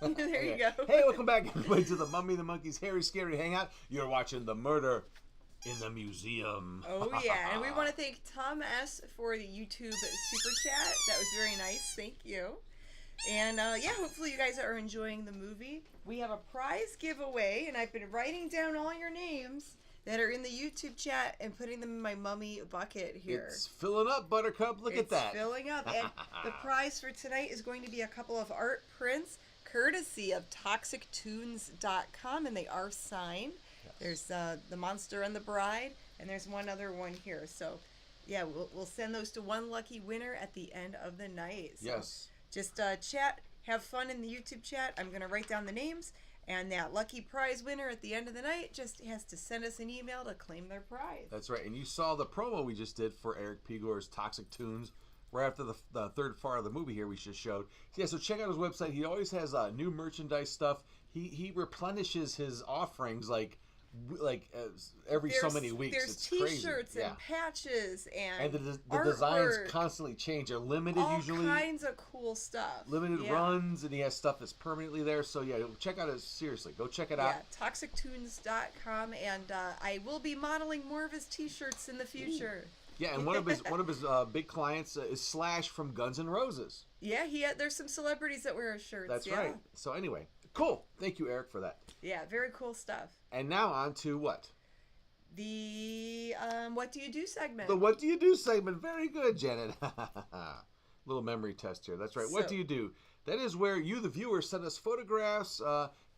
There you go. Hey, welcome back everybody to the Mummy and the Monkey's Hairy Scary Hangout. You're watching the Murder in the Museum. Oh yeah, and we want to thank Tom S for the YouTube super chat. That was very nice. Thank you. And yeah, hopefully you guys are enjoying the movie. We have a prize giveaway, and I've been writing down all your names that are in the YouTube chat and putting them in my mummy bucket here. It's filling up, Buttercup. Look at that. It's filling up. And the prize for tonight is going to be a couple of art prints courtesy of toxictunes.com, and they are signed. Yes. There's the Monster and the Bride, and there's one other one here. So yeah, we'll send those to one lucky winner at the end of the night. So yes. Just chat, have fun in the YouTube chat. I'm going to write down the names, and that lucky prize winner at the end of the night just has to send us an email to claim their prize. That's right. And you saw the promo we just did for Eric Pigor's Toxic Tunes right after the third part of the movie here we just showed. Yeah, so check out his website. He always has new merchandise stuff. He replenishes his offerings like every so many weeks. There's it's T-shirts crazy. and patches and the artwork, designs constantly change. They're limited usually. All kinds of cool stuff. Limited runs, and he has stuff that's permanently there. So yeah, check out it. Seriously, go check it out. toxictunes.com, and I will be modeling more of his T-shirts in the future. Yeah, and one of his big clients is Slash from Guns N' Roses. Yeah, there's some celebrities that wear his shirts. That's right. So anyway, cool. Thank you, Eric, for that. Yeah, very cool stuff. And now on to what? The What Do You Do segment. The What Do You Do segment. Very good, Janet. Little memory test here. That's right. What do you do? That is where you, the viewer, send us photographs,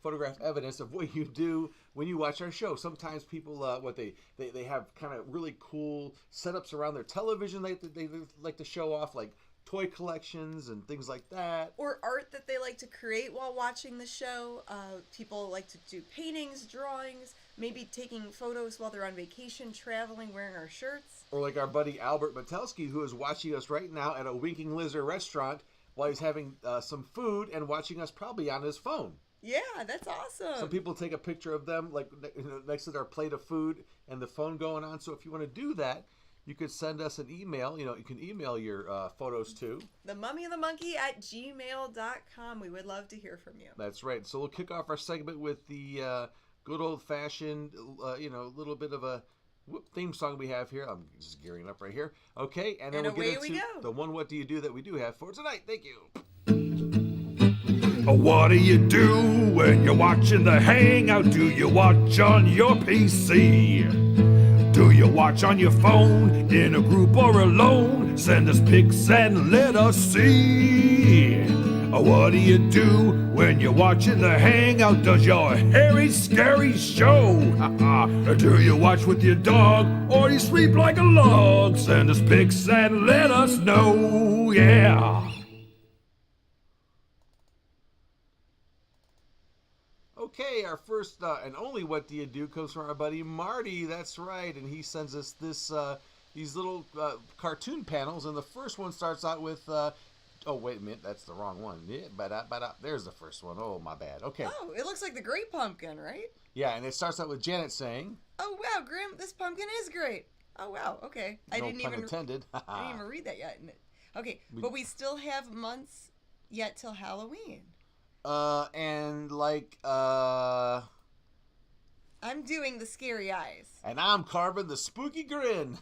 photograph evidence of what you do when you watch our show. Sometimes people, they have kind of really cool setups around their television they like to show off, like toy collections and things like that. Or art that they like to create while watching the show. People like to do paintings, drawings, maybe taking photos while they're on vacation, traveling, wearing our shirts. Or like our buddy Albert Matelski, who is watching us right now at a Winking Lizard restaurant while he's having some food and watching us probably on his phone. Yeah, that's awesome. Some people take a picture of them like next to their plate of food and the phone going on. So if you want to do that, you could send us an email. You can email your photos to themummyandthemonkey@gmail.com. We would love to hear from you. That's right. So we'll kick off our segment with the good old-fashioned, little bit of a theme song we have here. I'm just gearing up right here. Okay, and then we'll get into the one What Do You Do that we do have for tonight. Thank you. What do you do when you're watching the Hangout? Do you watch on your PC? Do you watch on your phone, in a group or alone? Send us pics and let us see. What do you do when you're watching the Hangout? Does your hairy, scary show? Do you watch with your dog, or do you sleep like a log? Send us pics and let us know, yeah. Okay, our first and only What Do You Do comes from our buddy Marty. That's right, and he sends us these little cartoon panels, and the first one starts out with, oh, wait a minute, that's the wrong one. Yeah, there's the first one. Oh, my bad. Okay. Oh, it looks like the Great Pumpkin, right? Yeah, and it starts out with Janet saying, "Oh, wow, Grim, this pumpkin is great." Oh, wow, okay. No pun intended. I didn't even read that yet. Okay, but we still have months yet till Halloween. I'm doing the scary eyes. And I'm carving the spooky grin.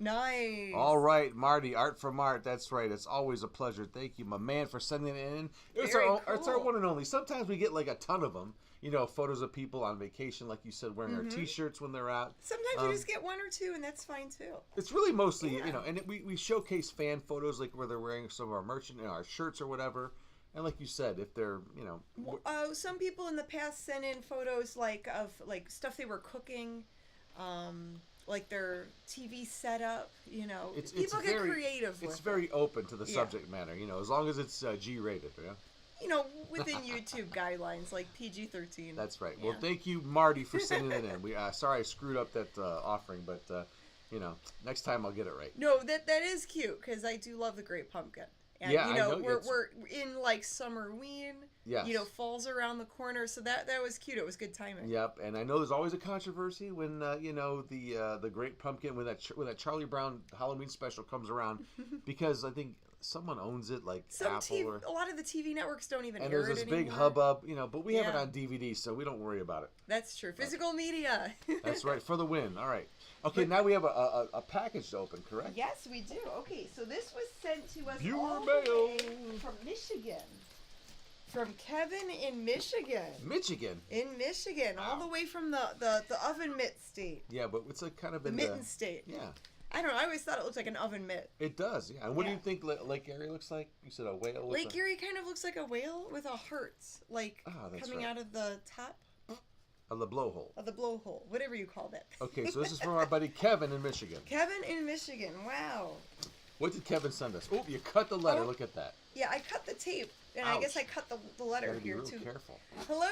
Nice. All right, Marty, art from art. That's right. It's always a pleasure. Thank you, my man, for sending it in. It's our one and only. Sometimes we get like a ton of them. Photos of people on vacation, like you said, wearing our T-shirts when they're out. Sometimes you just get one or two, and that's fine too. It's really mostly, and we showcase fan photos, like where they're wearing some of our merchandise, our shirts or whatever. And like you said, if they're, some people in the past sent in photos of stuff they were cooking. like their TV setup. You know, It's people get very creative. It's with very it. open to the Yeah. subject matter. You know, as long as it's G-rated. Yeah. You know, within YouTube guidelines, like PG-13. That's right. Yeah. Well, thank you, Marty, for sending that in. We sorry I screwed up that offering, but you know, next time I'll get it right. No, that is cute because I do love the Great Pumpkin. And Yeah, you I know, know, we're in like summerween. Yes. You know, fall's around the corner, so that was cute. It was good timing. Yep, and I know there's always a controversy when you know the Great Pumpkin when that Charlie Brown Halloween special comes around, because I think someone owns it, like Apple or. A lot of the TV networks don't even And air there's it this big anymore. hubbub, you know, but we have it Yeah. on DVD, so we don't worry about it. That's true. Physical media. That's right, for the win. All right. Okay, now we have a package to open, correct? Yes, we do. Okay, so this was sent to us Viewer all mail. the way from Michigan. From Kevin in Michigan. Michigan. In Michigan, all the way from the oven mitt state. Yeah, but it's like kind of The in mitten state. Yeah. I don't know. I always thought it looked like an oven mitt. It does, yeah. And what do Yeah. you think Lake Erie looks like? You said a whale? with Lake Erie kind of looks like a whale with a heart, like that's coming right. out of the top Of the blowhole. of the blowhole, whatever you call that. Okay, so this is from our buddy Kevin in Michigan. Kevin in Michigan. Wow. What did Kevin send us? Oh, you cut the letter. Look at that. Yeah, I cut the tape, and I guess I Ouch. cut the letter Gotta be here real too. careful. Hello,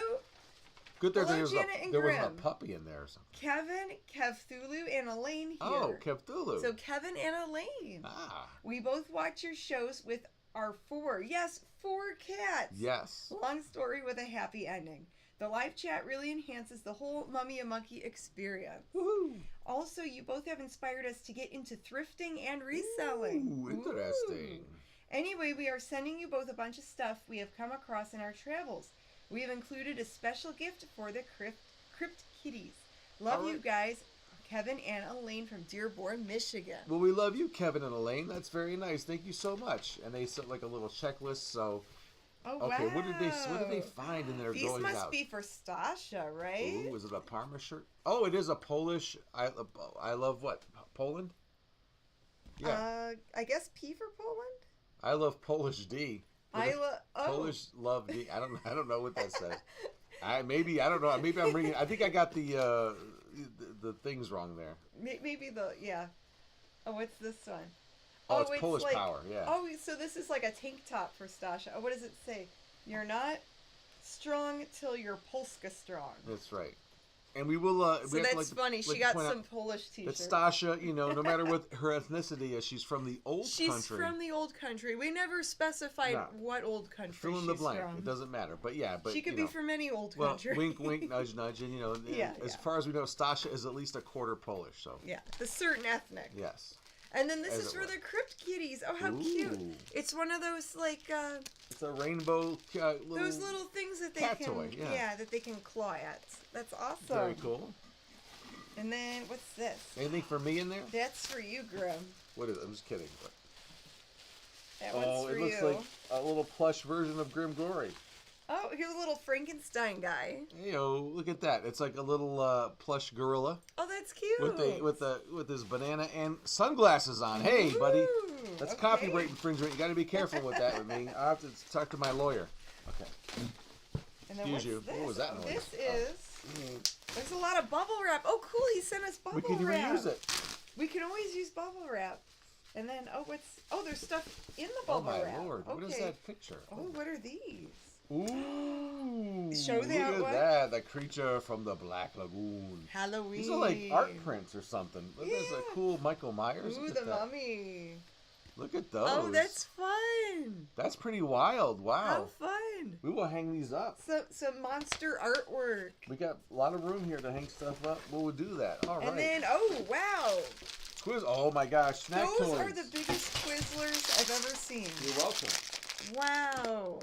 Good there, Hello, there was Janet and there wasn't a Grim. puppy in there or something. Kevin, Kevthulu, and Elaine here. Oh, Kevthulu. So Kevin and Elaine. Ah. We both watch your shows with our four cats. Yes. Long story with a happy ending. The live chat really enhances the whole Mummy and Monkey experience. Woohoo! Also, you both have inspired us to get into thrifting and reselling. Ooh, interesting. Anyway, we are sending you both a bunch of stuff we have come across in our travels. We have included a special gift for the Crypt Kitties. Love you guys, Kevin and Elaine from Dearborn, Michigan. Well, we love you, Kevin and Elaine. That's very nice. Thank you so much. And they sent like a little checklist. So, Oh, okay, wow. what did they find in their These going must out? be for Stasha, right? Ooh, is it a Parma shirt? Oh, it is a Polish. I love what? Poland? Yeah. I guess P for Poland? I love Polish D. Oh. Polish love D. I don't know what that says. I don't know. Maybe I'm reading. I think I got the things wrong there. Maybe yeah. Oh, what's this one? Oh, it's Polish like, Power. Yeah. Oh, so this is like a tank top for Stasha. Oh, what does it say? You're not strong till you're Polska strong. That's right. And we will. So that's funny. She got some Polish t-shirts. That Stasha, you know, no matter what her ethnicity is, she's from the old country. She's from the old country. We never specified what old country Fill in the she's blank. from. It doesn't matter. But yeah, but she could be from any old well, country. wink, wink, nudge, nudge, and you know, Yeah, as far as we know, Stasha is at least a quarter Polish. So yeah, the certain ethnic. yes. And then this As is it for were. the Crypt Kitties. Oh, how cute! Ooh. It's one of those like It's a rainbow. those little things that they cat can toy, yeah. that they can claw at. That's awesome. Very cool. And then what's this? Anything for me in there? That's for you, Grim. What is it? I'm just kidding. But... That one's for it looks you. like a little plush version of Grim Glory. Oh, here's a little Frankenstein guy. Hey, look at that! It's like a little plush gorilla Oh, that's cute. with his banana and sunglasses on. Hey, buddy, that's copyright infringement. You got to be careful with that with me. I have to talk to my lawyer. Okay. And then Excuse you. what's this? What was that noise? This is. There's a lot of bubble wrap. Oh, cool! He sent us bubble We can wrap. reuse it. We can always use bubble wrap. And then there's stuff in the bubble Oh my wrap. lord! Okay. What is that picture? Oh, what are these? Ooh! Show that Look one. at that! The creature from the Black Lagoon. Halloween. These are like art prints or something. Look, there's a cool Michael Myers. Ooh, Look the at that. mummy. Look at those. Oh, that's fun. That's pretty wild. Wow. How fun. We will hang these up. Some monster artwork. We got a lot of room here to hang stuff up. We'll do that. All right. And then, oh, wow. Oh my gosh, snack Those toys. are the biggest Twizzlers I've ever seen. You're welcome. Wow.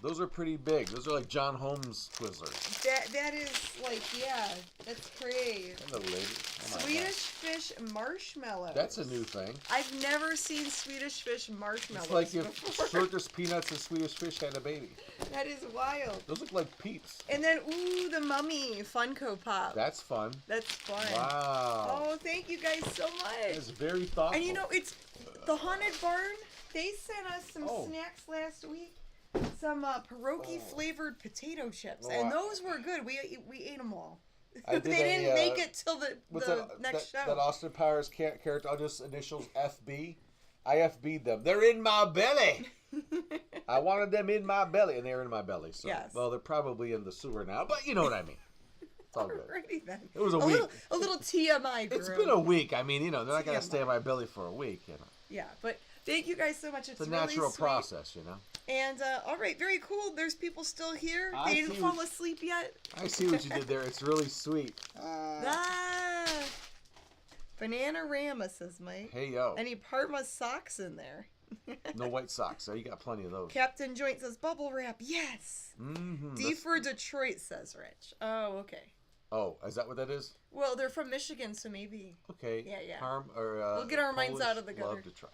Those are pretty big. Those are like John Holmes Twizzlers. That is like, yeah, that's great. Hello, lady. Oh my Swedish gosh. fish marshmallows. That's a new thing. I've never seen Swedish fish marshmallows It's like if before. Circus Peanuts and Swedish Fish had a baby. That is wild. Those look like Peeps. And then, ooh, the Mummy Funko Pop. That's fun. That's fun. Wow. Oh, thank you guys so much. That's very thoughtful. And you know, it's the Haunted Barn. They sent us some Oh. snacks last week. Some pierogi flavored potato chips, Oh, and I- those were good. We ate them all. I did they didn't make it till the next show. That Austin Powers character, I'll just initials FB. I FB'd them. They're in my belly. I wanted them in my belly, and they're in my belly. So, yes. Well, they're probably in the sewer now, but you know what I mean. It's all good. Alrighty then. It was a week. A little TMI. It's been a week. I mean, they're not going to stay in my belly for a week, Yeah, but thank you guys so much. It's a really natural sweet. process, And all right, very cool. There's people still here. They didn't fall asleep yet. I see what you did there. It's really sweet. Bananarama, says Mike. Hey, yo. Any Parma socks in there? No white socks. So you got plenty of those. Captain Joint says bubble wrap. Yes. Mm-hmm. D for Detroit, says Rich. Oh, okay. Oh, is that what that is? Well, they're from Michigan, so maybe. Okay. Yeah. We'll get our minds out of the gutter. Love to try.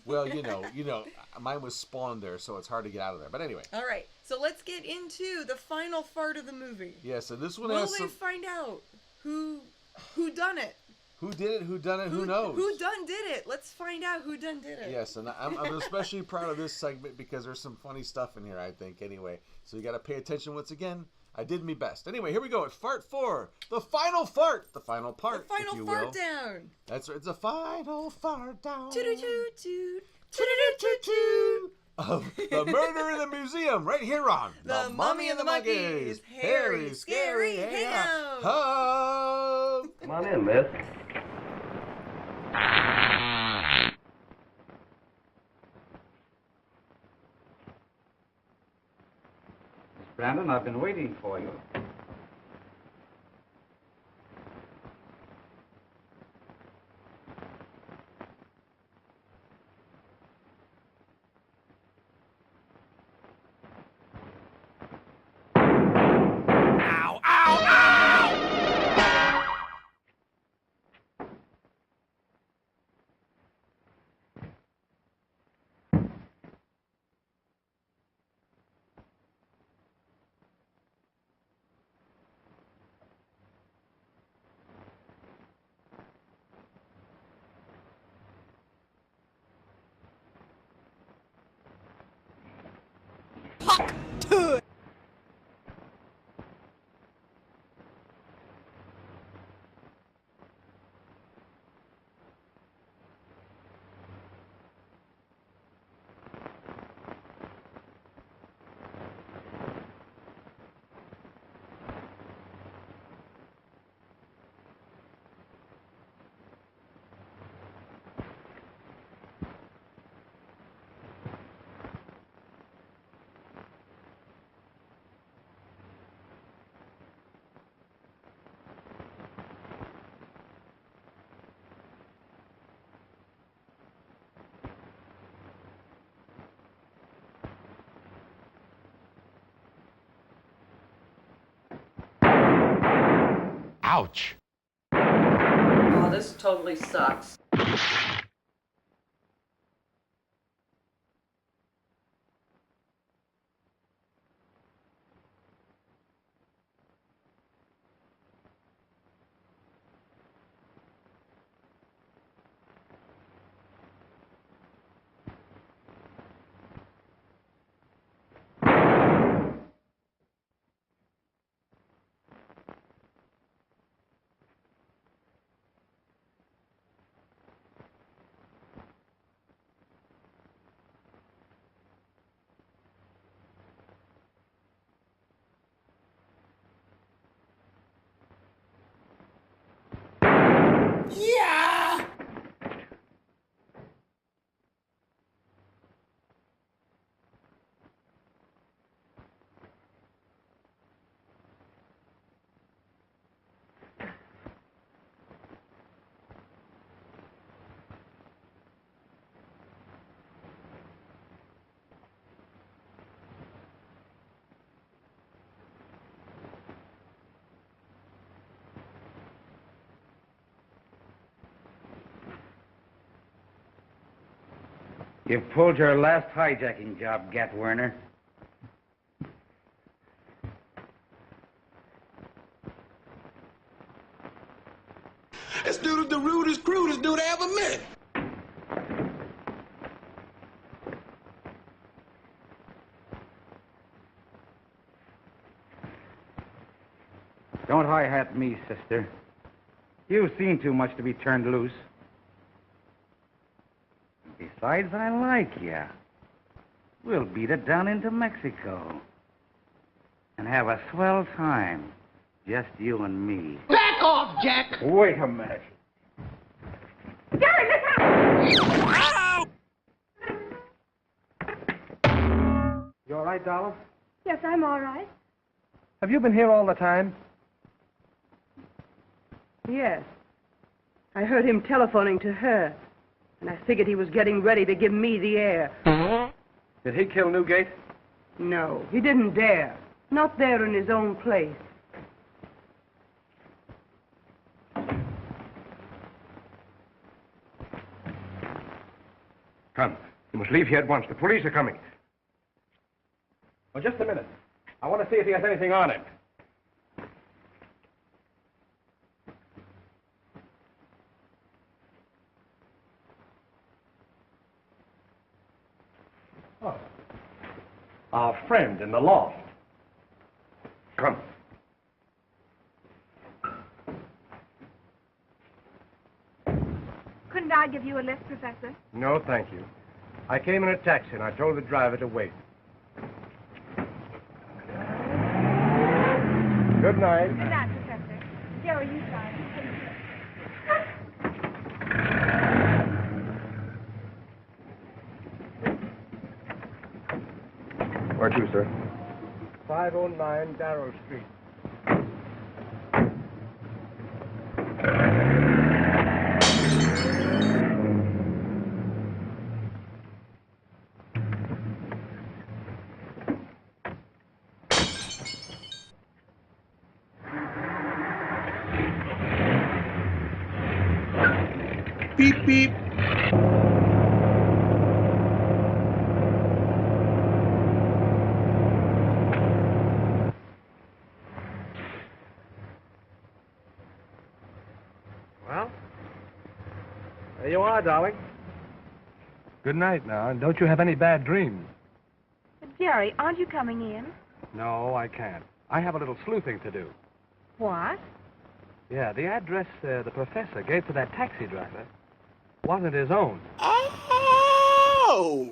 Well, mine was spawned there, so it's hard to get out of there. But anyway. All right, so let's get into the final part of the movie. Yes, and this one Will has they find out who done it? Who did it? Who done it? Who knows? Who done did it? Let's find out who done did it. Yes, and I'm especially proud of this segment because there's some funny stuff in here, I think, anyway. So you got to pay attention once again. I did me best. Anyway, here we go. It's Fart 4. The final fart. The final part, the final if you fart will. down. That's right. It's a final fart down. Toot-toot-toot. Toot-toot-toot-toot. Of the murder in the museum right here on The Mummy and the Monkeys. Hairy, scary, hangout. Come on in, miss. Brandon, I've been waiting for you. Ow, ow, ow! Ouch. Oh, this totally sucks. Yeah! You've pulled your last hijacking job, Gat Werner. This dude is the rudest, crudest dude I ever met. Don't hi-hat me, sister. You've seen too much to be turned loose. Besides, I like ya. We'll beat it down into Mexico. And have a swell time. Just you and me. Back off, Jack! Wait a minute. Jerry, look out! You all right, Dollar? Yes, I'm all right. Have you been here all the time? Yes. I heard him telephoning to her, and I figured he was getting ready to give me the air. Did he kill Newgate? No, he didn't dare. Not there in his own place. Come. You must leave here at once. The police are coming. Well, just a minute. I want to see if he has anything on him. Oh. Our friend in the loft. Come. Couldn't I give you a lift, Professor? No, thank you. I came in a taxi and I told the driver to wait. Good night. Good night, Professor. Jerry, you try. Where to, sir? 509 Darrow Street. Beep, beep. Well, there you are, darling. Good night now, and don't you have any bad dreams. But Jerry, aren't you coming in? No, I can't. I have a little sleuthing to do. What? Yeah, the address the professor gave to that taxi driver wasn't his own. Oh!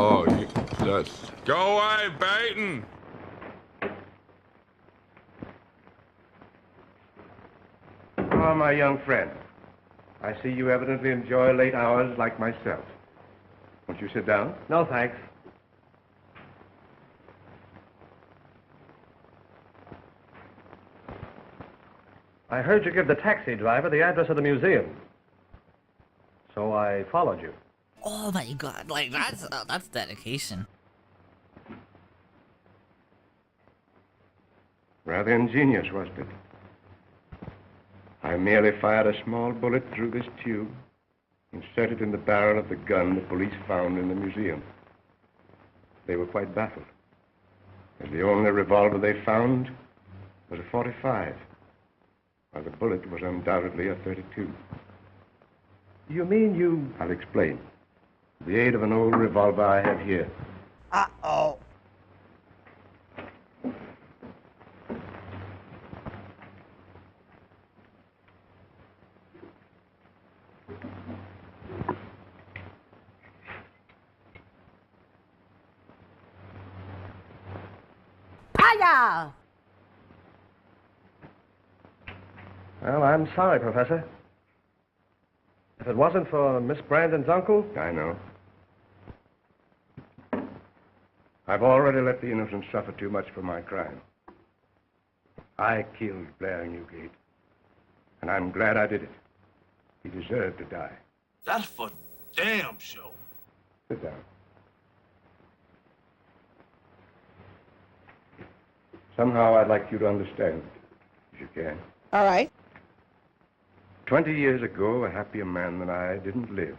Oh, that's... Go away, Baton! Oh, my young friend. I see you evidently enjoy late hours like myself. Won't you sit down? No, thanks. I heard you give the taxi driver the address of the museum. So I followed you. Oh my god, like that's dedication. Rather ingenious, wasn't it? I merely fired a small bullet through this tube, inserted in the barrel of the gun the police found in the museum. They were quite baffled, as the only revolver they found was a .45, while the bullet was undoubtedly a .32. You mean you... I'll explain. With the aid of an old revolver I have here. Uh-oh. Hiya! Well, I'm sorry, Professor. If it wasn't for Miss Brandon's uncle... I know. I've already let the innocent suffer too much for my crime. I killed Blair Newgate, and I'm glad I did it. He deserved to die. That's for damn sure. Sit down. Somehow I'd like you to understand, if you can. All right. 20 years ago, a happier man than I didn't live.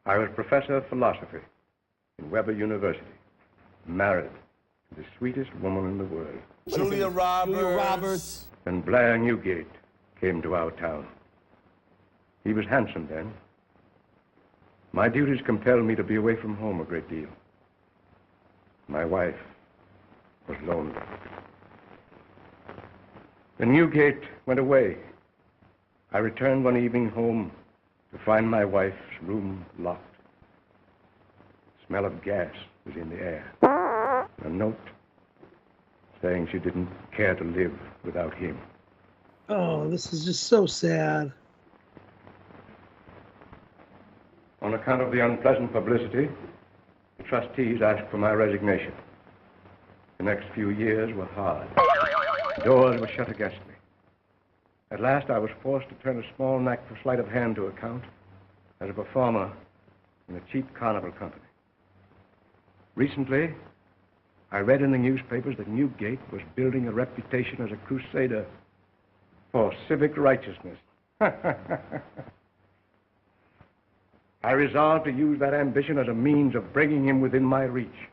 I was professor of philosophy in Weber University, married to the sweetest woman in the world. Julia Roberts. And Blair Newgate came to our town. He was handsome then. My duties compelled me to be away from home a great deal. My wife was lonely. When Newgate went away, I returned one evening home to find my wife's room locked. The smell of gas was in the air. A note saying she didn't care to live without him. Oh, this is just so sad. On account of the unpleasant publicity, the trustees asked for my resignation. The next few years were hard. The doors were shut against me. At last, I was forced to turn a small knack for sleight of hand to account as a performer in a cheap carnival company. Recently, I read in the newspapers that Newgate was building a reputation as a crusader for civic righteousness. I resolved to use that ambition as a means of bringing him within my reach.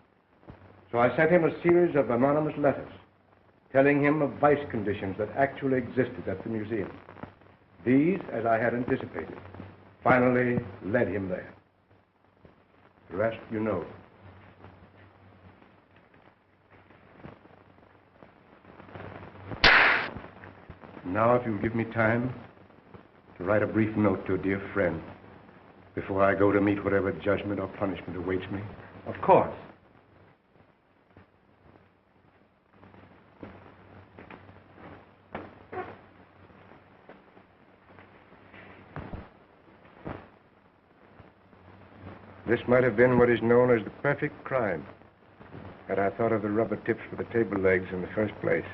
So I sent him a series of anonymous letters telling him of vice conditions that actually existed at the museum. These, as I had anticipated, finally led him there. The rest you know. Now, if you'll give me time to write a brief note to a dear friend before I go to meet whatever judgment or punishment awaits me. Of course. This might have been what is known as the perfect crime, had I thought of the rubber tips for the table legs in the first place.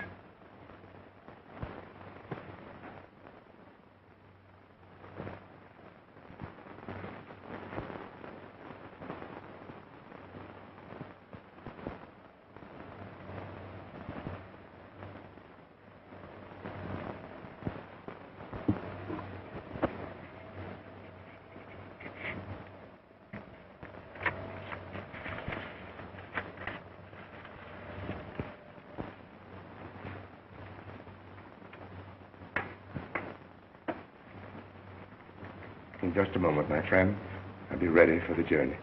In just a moment, my friend. I'll be ready for the journey.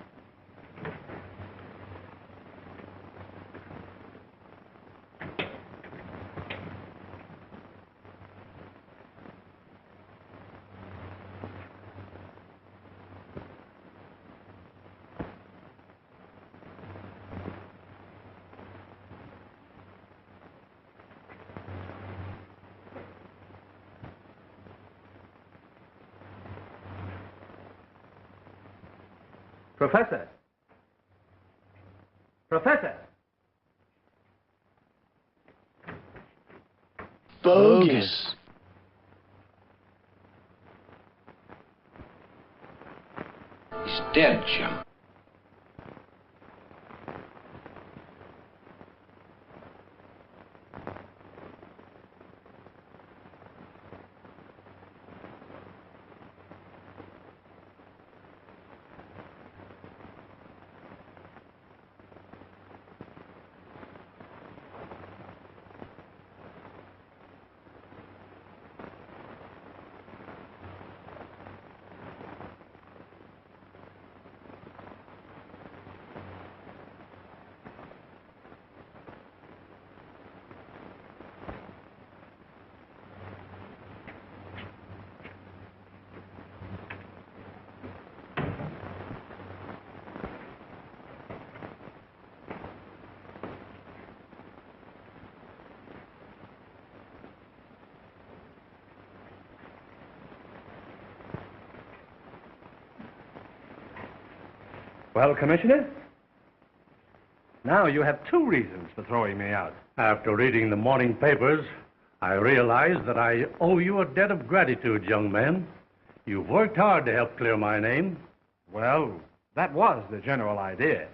Professor! Professor! Bogus. He's dead, Jim. Well, Commissioner, now you have two reasons for throwing me out. After reading the morning papers, I realized that I owe you a debt of gratitude, young man. You've worked hard to help clear my name. Well, that was the general idea.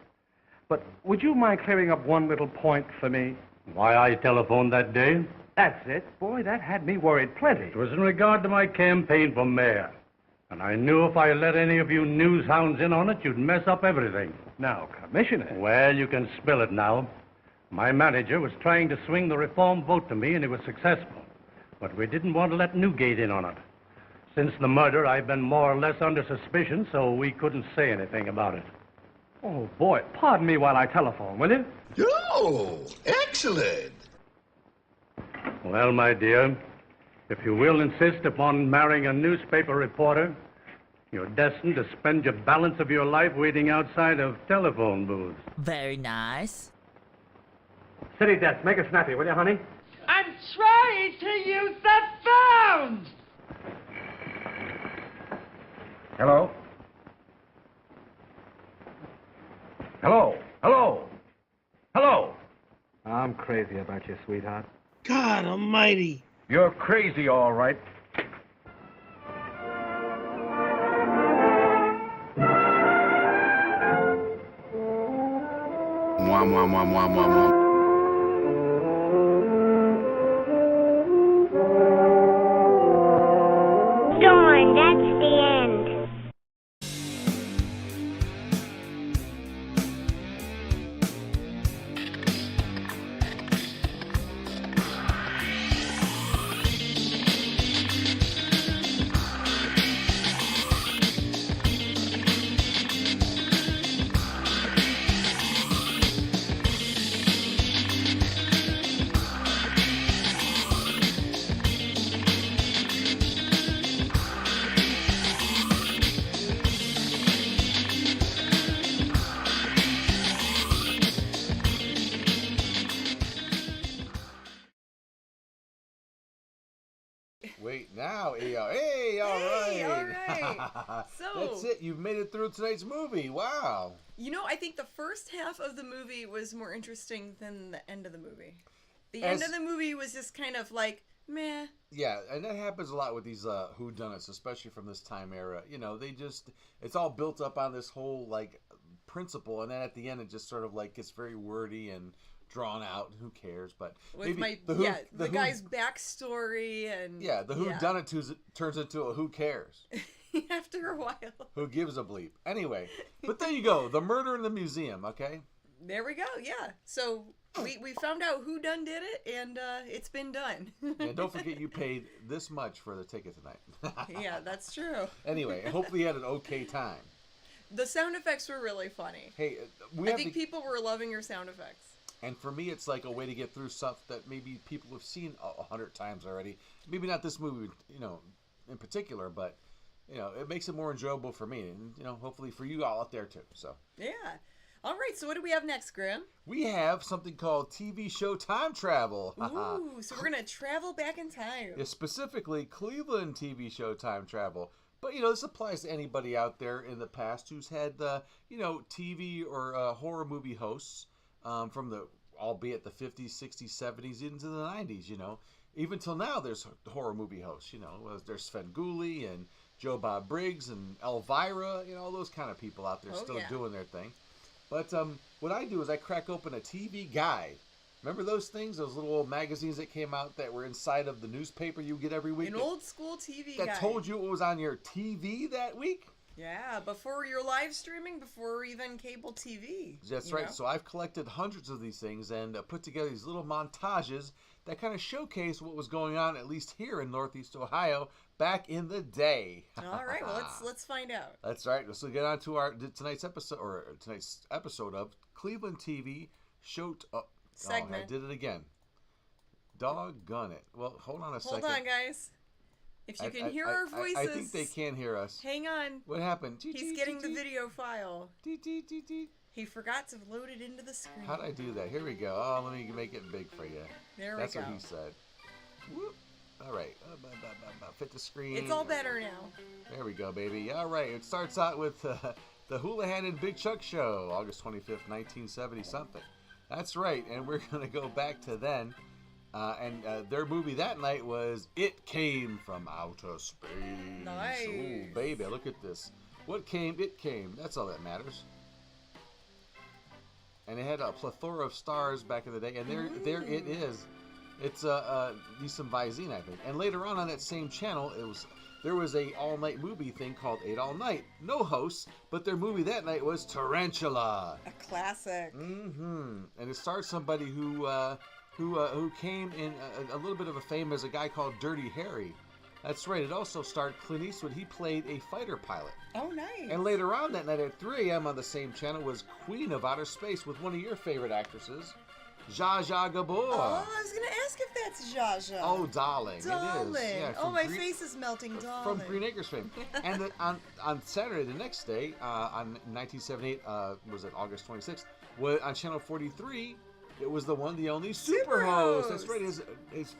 But would you mind clearing up one little point for me? Why I telephoned that day? That's it. Boy, that had me worried plenty. It was in regard to my campaign for mayor. And I knew if I let any of you news hounds in on it, you'd mess up everything. Now, Commissioner... Well, you can spill it now. My manager was trying to swing the reform vote to me, and he was successful. But we didn't want to let Newgate in on it. Since the murder, I've been more or less under suspicion, so we couldn't say anything about it. Oh, boy, pardon me while I telephone, will you? Oh, excellent. Well, my dear, if you will insist upon marrying a newspaper reporter, you're destined to spend your balance of your life waiting outside of telephone booths. Very nice. City desk, make it snappy, will you, honey? I'm trying to use the phone! Hello? Hello? Hello? Hello? I'm crazy about you, sweetheart. God almighty. You're crazy, all right. Mwah, mwah, mwah, mwah, mwah, mwah. Darn, that's the end. Wait, now, hey, all right. Hey, all right. So that's it. You've made it through tonight's movie. Wow. You know, I think the first half of the movie was more interesting than the end of the movie. The As- end of the movie was just kind of like, meh. Yeah, and that happens a lot with these whodunits, especially from this time era. You know, it's all built up on this whole, like, principle, and then at the end it just sort of, like, gets very wordy and drawn out. Who cares? But With maybe the guy's backstory and... Yeah, the whodunit turns into a who cares. After a while. Who gives a bleep? Anyway, but there you go. The murder in the museum, okay? There we go, yeah. So we found out who done did it, and it's been done. And don't forget you paid this much for the ticket tonight. Yeah, that's true. Anyway, hopefully you had an okay time. The sound effects were really funny. Hey, I think people were loving your sound effects. And for me, it's like a way to get through stuff that maybe people have seen 100 times already. Maybe not this movie, you know, in particular, but, you know, it makes it more enjoyable for me. And, you know, hopefully for you all out there, too. So. Yeah. All right, so what do we have next, Graham? We have something called TV show time travel. Ooh, so we're going to travel back in time. Yeah, specifically Cleveland TV show time travel. But, this applies to anybody out there in the past who's had, TV or horror movie hosts from albeit the 50s, 60s, 70s, into the 90s, Even till now, there's horror movie hosts, There's Sven Gulli and Joe Bob Briggs and Elvira, all those kind of people out there still doing their thing. But what I do is I crack open a TV guide. Remember those things, those little old magazines that came out that were inside of the newspaper you get every week? An old school TV guide. That told you what was on your TV that week? Yeah, before your live streaming, before even cable TV. That's right. So I've collected hundreds of these things and put together these little montages that kind of showcase what was going on, at least here in Northeast Ohio, back in the day. All right, well, let's find out. That's right. Let's get on to tonight's episode of Cleveland TV Show segment. Oh, I did it again. Doggone it. Well, hold on a second. Hold on, guys. If you can hear our voices. I think they can hear us. Hang on. What happened? He's getting the video file. He forgot to load it into the screen. How'd I do that? Here we go. Oh, let me make it big for you. There we go. That's what he said. Whoop. All right. Fit the screen. It's all better now. There we go, baby. All right. It starts out with the Houlihan and Big Chuck Show, August 25th, 1970-something. That's right. And we're going to go back to then. And their movie that night was It Came from Outer Space. Nice. Oh, baby, look at this. What came? It came. That's all that matters. And it had a plethora of stars back in the day. And there it is. It's Nissim Visine, I think. And later on that same channel, there was a all-night movie thing called 8 All Night. No hosts, but their movie that night was Tarantula. A classic. Mm-hmm. And it stars somebody who came in a little bit of a fame as a guy called Dirty Harry. That's right. It also starred Clint Eastwood. He played a fighter pilot. Oh, nice. And later on that night at 3 a.m. on the same channel was Queen of Outer Space with one of your favorite actresses, Zsa Zsa Gabor. Oh, I was going to ask if that's Zsa Zsa. Oh, darling. Darling. It is. Yeah, oh, my face is melting, darling. From Green Acres fame. And on Saturday, the next day, on 1978, was it August 26th, on Channel 43, it was the one, the only Superhost. That's right. His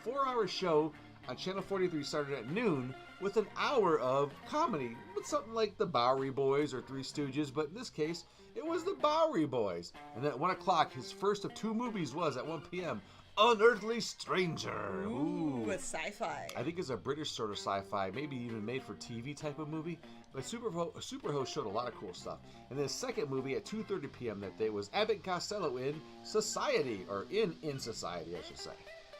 4-hour show on Channel 43 started at noon with an hour of comedy with something like the Bowery Boys or Three Stooges, but in this case, it was the Bowery Boys. And at 1 o'clock, his first of 2 movies was at 1 p.m. Unearthly Stranger. Ooh, with sci-fi. I think it's a British sort of sci-fi, maybe even made for TV type of movie. But Superhost showed a lot of cool stuff. And the second movie at 2:30 p.m. that day was Abbott and Costello in Society, or in Society, I should say.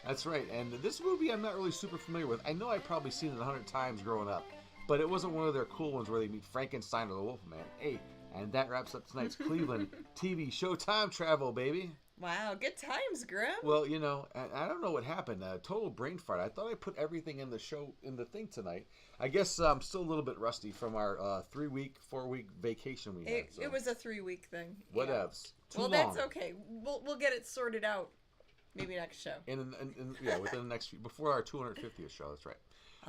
That's right. And this movie I'm not really super familiar with. I know I've probably seen it 100 times growing up, but it wasn't one of their cool ones where they meet Frankenstein or the Wolfman. Hey, and that wraps up tonight's Cleveland TV show time travel, baby. Wow, good times, Grim. Well, I don't know what happened. Total brain fart. I thought I put everything in the show, in the thing tonight. I guess I'm still a little bit rusty from our 4-week vacation we had. It was a 3-week thing. Whatevs. Well, that's okay. We'll get it sorted out. Maybe next show. Within the next few, before our 250th show. That's right.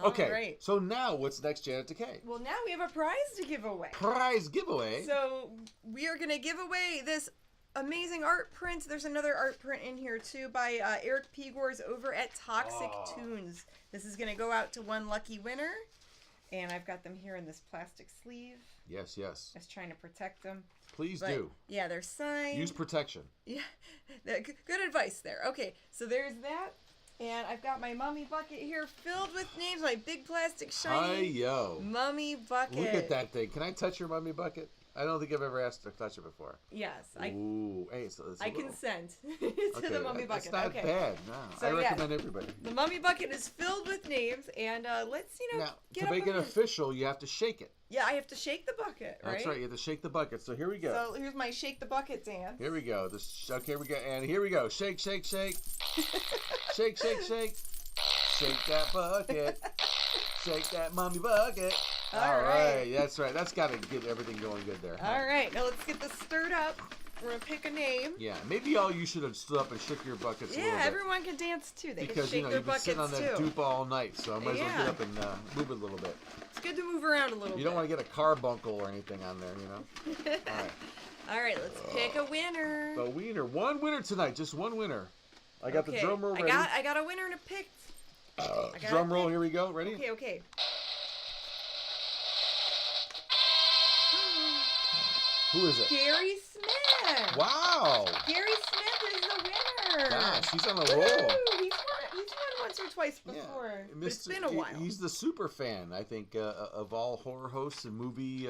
Okay. Right. So now, what's next, Janet Decay? Well, now we have a prize to give away. Prize giveaway. So we are going to give away this amazing art print. There's another art print in here too by Eric Pigors over at Toxic Tunes. This is going to go out to one lucky winner, and I've got them here in this plastic sleeve. Yes. Just trying to protect them. Please do. Yeah, they're signed. Use protection. Yeah, good advice there. Okay, so there's that. And I've got my mummy bucket here filled with names. My big plastic shiny mummy bucket. Look at that thing. Can I touch your mummy bucket? I don't think I've ever asked to touch it before. Yes. Ooh, hey, I consent to the mummy bucket. That's not bad. No, so, I recommend everybody. The mummy bucket is filled with names, and let's now, to make it official, you have to shake it. Yeah, I have to shake the bucket, right? That's right. You have to shake the bucket. So here we go. So here's my shake the bucket dance. Here we go. Okay, we go, and here we go. Shake, shake, shake, shake, shake, shake. Shake that bucket. Shake that mummy bucket. All right. That's right. That's got to get everything going good there. All right. Now let's get this stirred up. We're going to pick a name. Yeah. Maybe all you should have stood up and shook your buckets a little bit. Yeah, everyone can dance too. They can shake their buckets too. Because, you've been sitting on that dupe all night, so I might as well get up and move it a little bit. It's good to move around a little bit. You don't want to get a carbuncle or anything on there, All right. All right, let's pick a winner. The winner. One winner tonight. Just one winner. I got the drum roll ready. I got a winner to pick. Drum roll. Here we go. Ready? Okay. Who is it? Gary Smith. Wow. Gary Smith is the winner. Gosh, he's on a roll. Woo! He's won once or twice before. But it's been a while. He's the super fan, I think, of all horror hosts and movie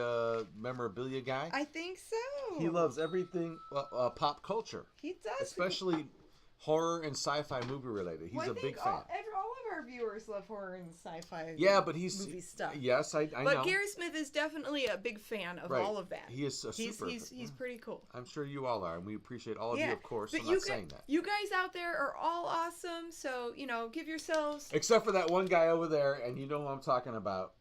memorabilia guy. I think so. He loves everything pop culture. He does. Especially horror and sci-fi movie related. He's a big fan. All of our viewers love horror and sci-fi movie stuff. Yes, I know. But Gary Smith is definitely a big fan of all of that. He is He's pretty cool. I'm sure you all are, and we appreciate all of you, of course. But I'm not saying that. You guys out there are all awesome, so, give yourselves... Except for that one guy over there, and you know who I'm talking about.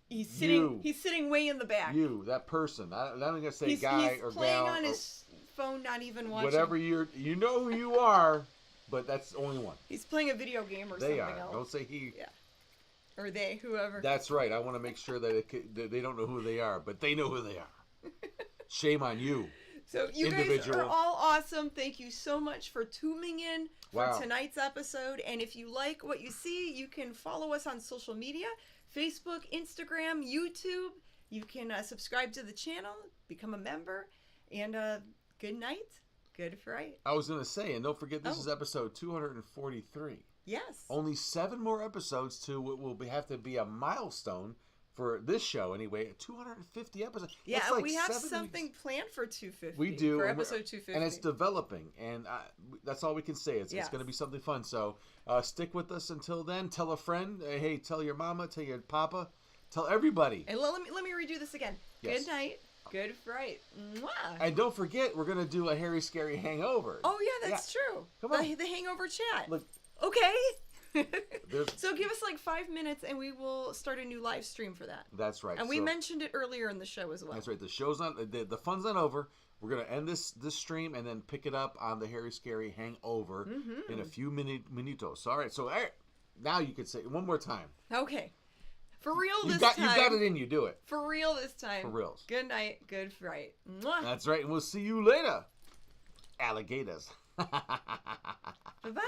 He's sitting way in the back. That person. I'm not going to say guy or gal. He's playing on his phone, not even watching. Whatever you know who you are, but that's the only one. He's playing a video game or something else. Don't say he. Yeah. Or they, whoever. That's right. I want to make sure that they don't know who they are, but they know who they are. Shame on you. So you guys are all awesome. Thank you so much for tuning in for tonight's episode. And if you like what you see, you can follow us on social media, Facebook, Instagram, YouTube. You can subscribe to the channel, become a member, and good night. Good fright. I was going to say, and don't forget, this is episode 243. Yes. Only 7 more episodes to what will have to be a milestone for this show anyway. 250 episodes. Yeah, like we have something planned for 250. We do. For episode 250. And it's developing. And that's all we can say. It's going to be something fun. So stick with us until then. Tell a friend. Hey, tell your mama. Tell your papa. Tell everybody. And let me redo this again. Yes. Good night. Good fright. Mwah. And don't forget, we're going to do a Harry Scary Hangover. Oh, yeah, that's true. Come on. The Hangover chat. Look. Okay. So give us like 5 minutes and we will start a new live stream for that. That's right. And we mentioned it earlier in the show as well. That's right. The show's not, the fun's not over. We're going to end this stream and then pick it up on the Harry Scary Hangover in a few minutos. All right. So now you could say it one more time. Okay. For real this time. You got it in you. Do it. For real this time. For reals. Good night. Good fright. Mwah. That's right. And we'll see you later. Alligators. Bye-bye.